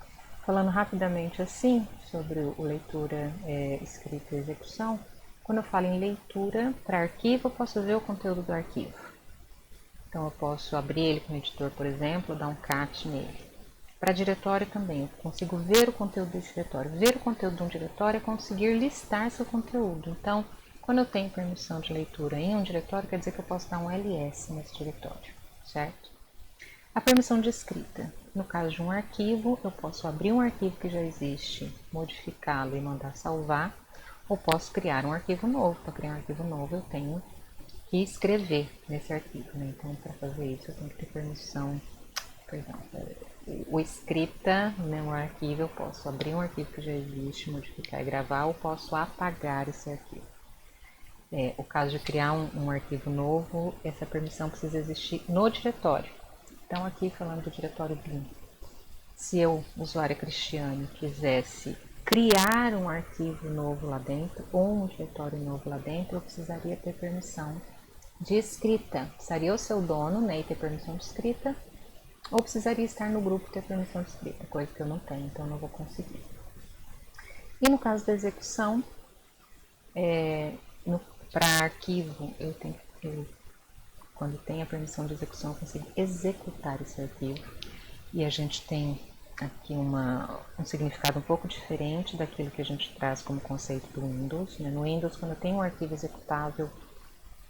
Falando rapidamente assim sobre o leitura, escrita e execução, quando eu falo em leitura para arquivo, eu posso ver o conteúdo do arquivo. Então eu posso abrir ele com o editor, por exemplo, dar um cat nele. Para diretório também, eu consigo ver o conteúdo do diretório. Ver o conteúdo de um diretório é conseguir listar seu conteúdo. Então, quando eu tenho permissão de leitura em um diretório, quer dizer que eu posso dar um ls nesse diretório, certo? A permissão de escrita. No caso de um arquivo, eu posso abrir um arquivo que já existe, modificá-lo e mandar salvar, ou posso criar um arquivo novo. Para criar um arquivo novo, eu tenho que escrever nesse arquivo, né? Então, para fazer isso, eu tenho que ter permissão, o escrita no arquivo. Eu posso abrir um arquivo que já existe, modificar e gravar, ou posso apagar esse arquivo. O caso de criar um arquivo novo, essa permissão precisa existir no diretório. Então, aqui falando do diretório bin, se eu, usuária Cristiane, quisesse criar um arquivo novo lá dentro, ou um diretório novo lá dentro, eu precisaria ter permissão de escrita. Precisaria eu ser o dono, né, e ter permissão de escrita, ou precisaria estar no grupo e ter permissão de escrita, coisa que eu não tenho, então eu não vou conseguir. E no caso da execução, para arquivo, quando tem a permissão de execução, eu consigo executar esse arquivo. E a gente tem aqui um significado um pouco diferente daquilo que a gente traz como conceito do Windows, né? No Windows, quando eu tenho um arquivo executável,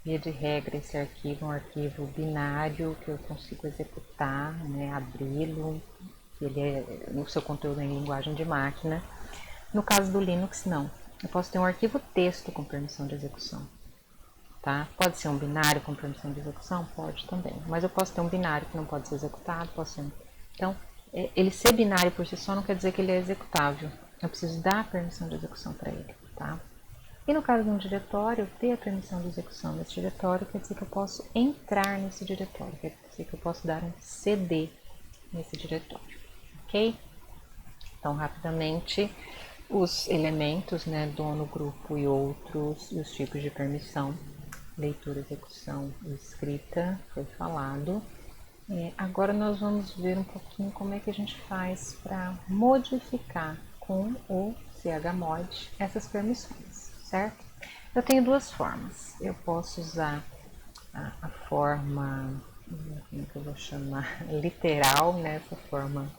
via de regra, esse arquivo é um arquivo binário que eu consigo executar, né? Abri-lo, ele no seu conteúdo em linguagem de máquina. No caso do Linux, não. Eu posso ter um arquivo texto com permissão de execução. Tá? Pode ser um binário com permissão de execução? Pode também. Mas eu posso ter um binário que não pode ser executado. Então, ele ser binário por si só não quer dizer que ele é executável. Eu preciso dar permissão de execução para ele. Tá? E no caso de um diretório, ter a permissão de execução desse diretório quer dizer que eu posso entrar nesse diretório. Quer dizer que eu posso dar um CD nesse diretório. Ok? Então, rapidamente, os elementos, né, dono, grupo e outros, e os tipos de permissão, leitura, execução e escrita, foi falado. Agora nós vamos ver um pouquinho como é que a gente faz para modificar com o chmod essas permissões, certo? Eu tenho 2 formas. Eu posso usar a forma, como que eu vou chamar, literal, né, essa forma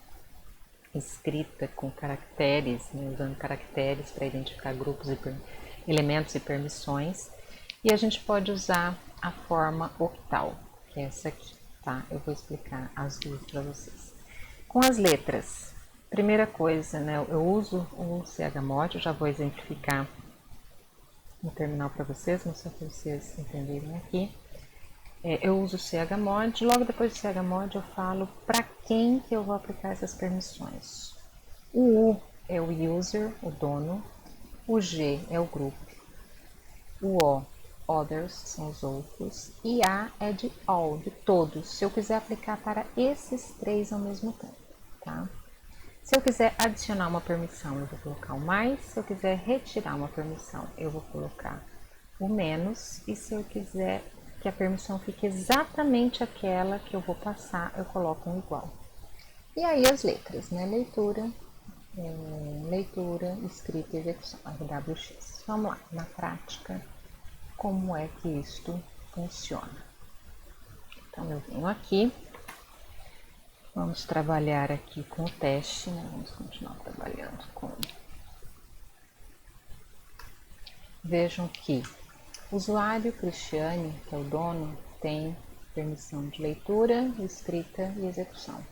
escrita com caracteres, né, usando caracteres para identificar grupos e elementos e permissões. E a gente pode usar a forma octal, que é essa aqui, tá? Eu vou explicar as 2 para vocês. Com as letras, primeira coisa, né, eu uso o chmod, eu já vou exemplificar no terminal para vocês, mas só para vocês entenderem aqui. Eu uso o chmod, logo depois do chmod eu falo para quem que eu vou aplicar essas permissões. O U é o user, o dono, o G é o grupo, o O, others, são os outros, e A é de all, de todos, se eu quiser aplicar para esses 3 ao mesmo tempo, tá? Se eu quiser adicionar uma permissão, eu vou colocar o mais, se eu quiser retirar uma permissão, eu vou colocar o menos, e se eu quiser que a permissão fique exatamente aquela que eu vou passar, eu coloco um igual. E aí as letras, né? Leitura, escrita e execução, RWX. Vamos lá, na prática, como é que isto funciona. Então, eu venho aqui, vamos trabalhar aqui com o teste, né? Vamos continuar trabalhando com... Vejam que o usuário Cristiane, que é o dono, tem permissão de leitura, escrita e execução.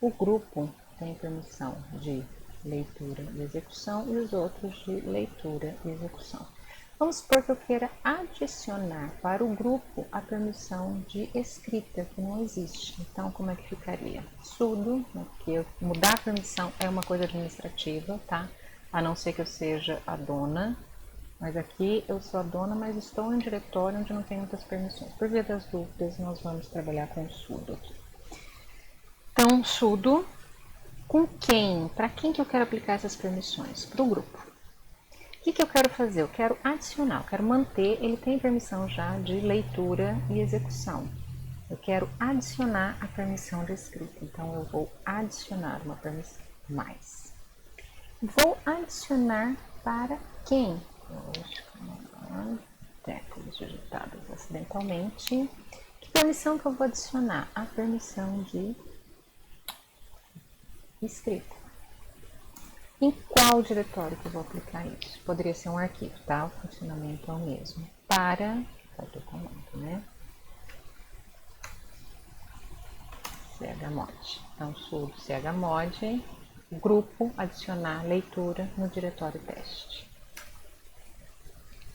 O grupo tem permissão de leitura e execução e os outros de leitura e execução. Vamos supor que eu queira adicionar para o grupo a permissão de escrita, que não existe. Então, como é que ficaria? Sudo, né, porque mudar a permissão é uma coisa administrativa, tá? A não ser que eu seja a dona. Mas aqui eu sou a dona, mas estou em um diretório onde não tem muitas permissões. Por via das dúvidas, nós vamos trabalhar com sudo aqui. Então, sudo, com quem? Para quem que eu quero aplicar essas permissões? Para o grupo. O que eu quero fazer? Eu quero adicionar, eu quero manter, ele tem permissão já de leitura e execução. Eu quero adicionar a permissão de escrita, então eu vou adicionar uma permissão mais. Vou adicionar para quem? Teclas digitadas acidentalmente. Que permissão que eu vou adicionar? A permissão de escrita. Em qual diretório que eu vou aplicar isso? Poderia ser um arquivo, tá? O funcionamento é o mesmo. Para, vai ter comando, né? chmod. Então, sudo chmod, grupo, adicionar leitura no diretório teste.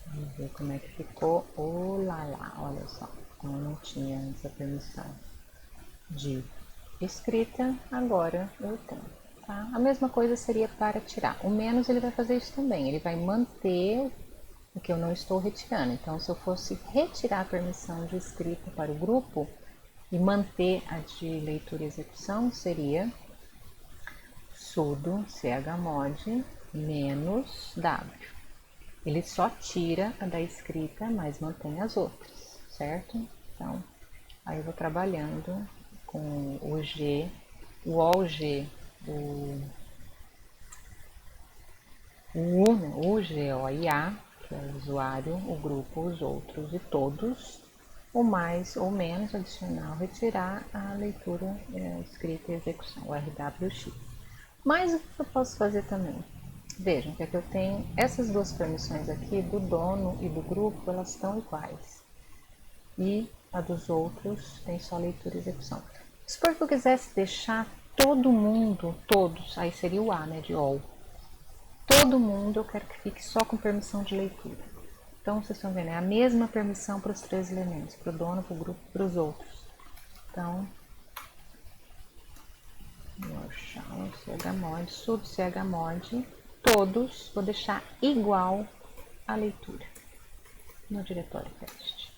Vamos ver como é que ficou. Olá, olha só, como não tinha essa permissão de escrita, agora eu tenho. Tá? A mesma coisa seria para tirar. O menos ele vai fazer isso também, ele vai manter o que eu não estou retirando. Então, se eu fosse retirar a permissão de escrita para o grupo e manter a de leitura e execução, seria sudo chmod menos w. Ele só tira a da escrita, mas mantém as outras, certo? Então, aí eu vou trabalhando com o G, o OG, o G, O e A, que é o usuário, o grupo, os outros e todos, o mais ou menos, adicionar ou retirar a leitura, escrita e execução, o RWX. Mas o que eu posso fazer também? Vejam que aqui eu tenho essas duas permissões aqui, do dono e do grupo, elas estão iguais. E a dos outros tem só leitura e execução. Supor que eu quisesse deixar todo mundo, todos, aí seria o A, né, de all. Todo mundo eu quero que fique só com permissão de leitura. Então, vocês estão vendo, é a mesma permissão para os três elementos, para o dono, para o grupo e para os outros. Então, vou achar o chmod, sudo chmod, todos, vou deixar igual a leitura no diretório teste.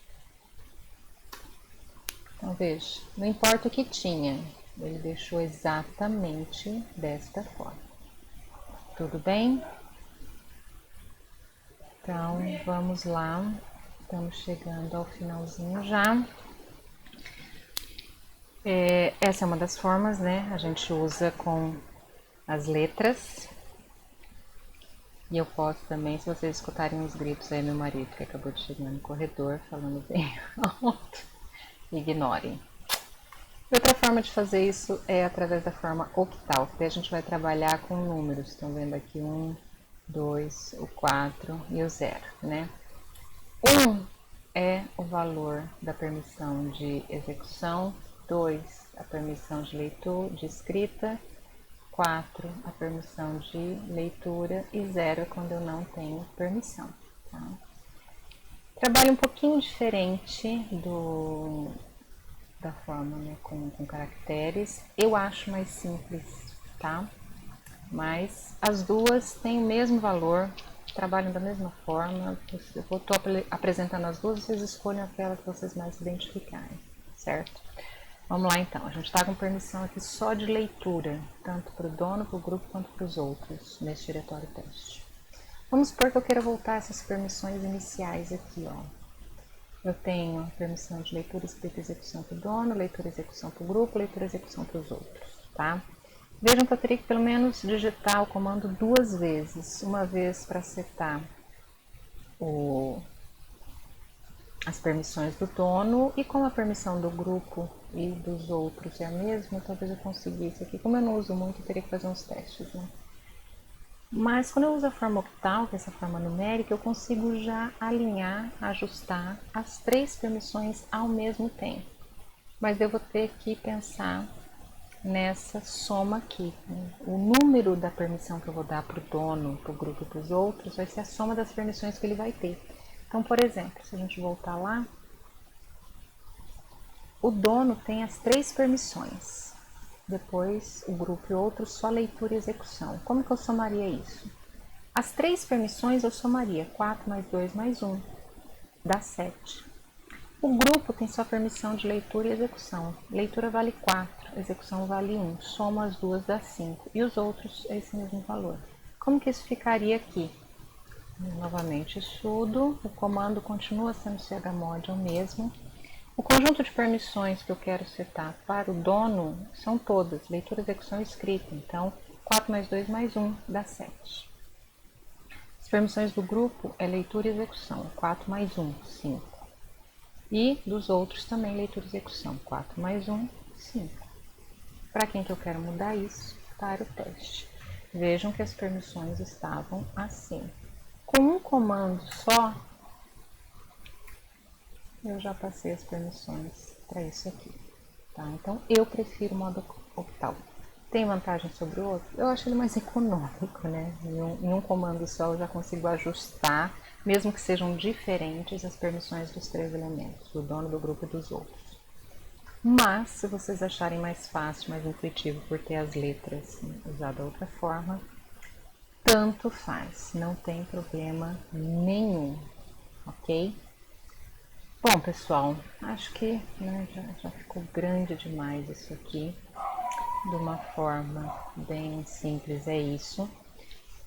Então, veja, não importa o que tinha, ele deixou exatamente desta forma. Tudo bem? Então, vamos lá. Estamos chegando ao finalzinho já. Essa é uma das formas, né? A gente usa com as letras. E eu posso também, se vocês escutarem os gritos aí, meu marido que acabou de chegar no corredor falando bem alto, ignorem. Outra forma de fazer isso é através da forma octal, que a gente vai trabalhar com números. Estão vendo aqui 1, 2, o 4 e o 0, né? 1 é o valor da permissão de execução, 2 a permissão de leitura, de escrita, 4 a permissão de leitura e 0 é quando eu não tenho permissão. Tá? Trabalho um pouquinho diferente da forma, né, com caracteres. Eu acho mais simples, tá? Mas as duas têm o mesmo valor, trabalham da mesma forma. Eu estou apresentando as duas, vocês escolhem aquela que vocês mais se identificarem, certo? Vamos lá então, a gente está com permissão aqui só de leitura, tanto para o dono, para o grupo, quanto para os outros, nesse diretório teste. Vamos supor que eu queira voltar essas permissões iniciais aqui, ó. Eu tenho permissão de leitura, escrita e execução para o dono, leitura e execução para o grupo, leitura e execução para os outros, tá? Vejam que eu teria que pelo menos digitar o comando 2 vezes. Uma vez para setar as permissões do dono, e como a permissão do grupo e dos outros é a mesma, talvez eu conseguisse aqui. Como eu não uso muito, eu teria que fazer uns testes, né? Mas quando eu uso a forma octal, que é essa forma numérica, eu consigo já alinhar, ajustar as 3 permissões ao mesmo tempo. Mas eu vou ter que pensar nessa soma aqui. O número da permissão que eu vou dar para o dono, para o grupo e para os outros vai ser a soma das permissões que ele vai ter. Então, por exemplo, se a gente voltar lá, o dono tem as 3 permissões. Depois, o grupo e outros, só leitura e execução. Como que eu somaria isso? As 3 permissões eu somaria 4 mais 2 mais 1, dá 7. O grupo tem só permissão de leitura e execução. Leitura vale 4, execução vale 1. Soma as duas dá 5. E os outros é esse mesmo valor. Como que isso ficaria aqui? Novamente, sudo. O comando continua sendo chmod, é o mesmo. O conjunto de permissões que eu quero setar para o dono são todas, leitura, execução e escrita. Então, 4 mais 2 mais 1 dá 7. As permissões do grupo é leitura e execução, 4 mais 1, 5. E dos outros também leitura e execução, 4 mais 1, 5. Para quem que eu quero mudar isso? Para o teste. Vejam que as permissões estavam assim. Com um comando só, eu já passei as permissões para isso aqui. Tá? Então, eu prefiro o modo octal. Tem vantagem sobre o outro? Eu acho ele mais econômico, né? Em um comando só eu já consigo ajustar, mesmo que sejam diferentes, as permissões dos 3 elementos, do dono, do grupo e dos outros. Mas, se vocês acharem mais fácil, mais intuitivo por ter as letras usadas da outra forma, tanto faz, não tem problema nenhum, ok? Bom, pessoal, acho que já ficou grande demais isso aqui. De uma forma bem simples, é isso.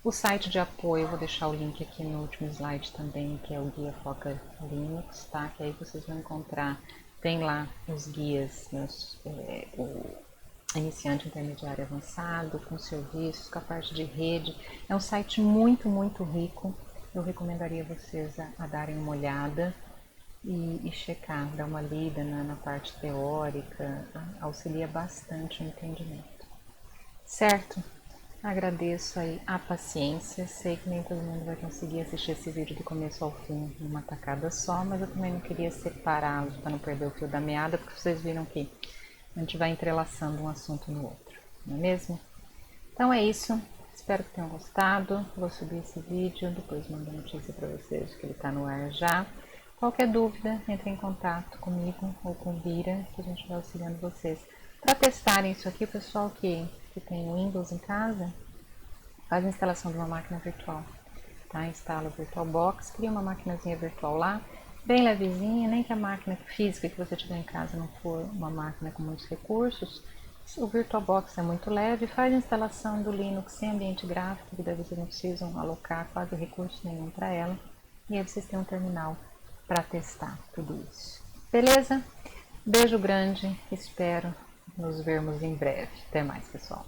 O site de apoio, eu vou deixar o link aqui no último slide também, que é o Guia Foca Linux, tá? Que aí vocês vão encontrar, tem lá os guias, o iniciante, intermediário, avançado, com serviços, com a parte de rede. É um site muito, muito rico. Eu recomendaria vocês a darem uma olhada e checar, dar uma lida na parte teórica, auxilia bastante o entendimento. Certo? Agradeço aí a paciência, sei que nem todo mundo vai conseguir assistir esse vídeo do começo ao fim numa tacada só, mas eu também não queria separá-los para não perder o fio da meada, porque vocês viram que a gente vai entrelaçando um assunto no outro, não é mesmo? Então é isso, espero que tenham gostado, vou subir esse vídeo, depois mando notícia para vocês que ele está no ar já. Qualquer dúvida, entre em contato comigo ou com Vira, que a gente vai auxiliando vocês. Para testarem isso aqui, o pessoal que tem Windows em casa, faz a instalação de uma máquina virtual. Tá? Instala o VirtualBox, cria uma maquinazinha virtual lá, bem levezinha, nem que a máquina física que você tiver em casa não for uma máquina com muitos recursos. O VirtualBox é muito leve, faz a instalação do Linux sem ambiente gráfico, que daí vocês não precisam alocar quase recurso nenhum para ela. E aí vocês têm um terminal para testar tudo isso. Beleza? Beijo grande, espero nos vermos em breve. Até mais, pessoal.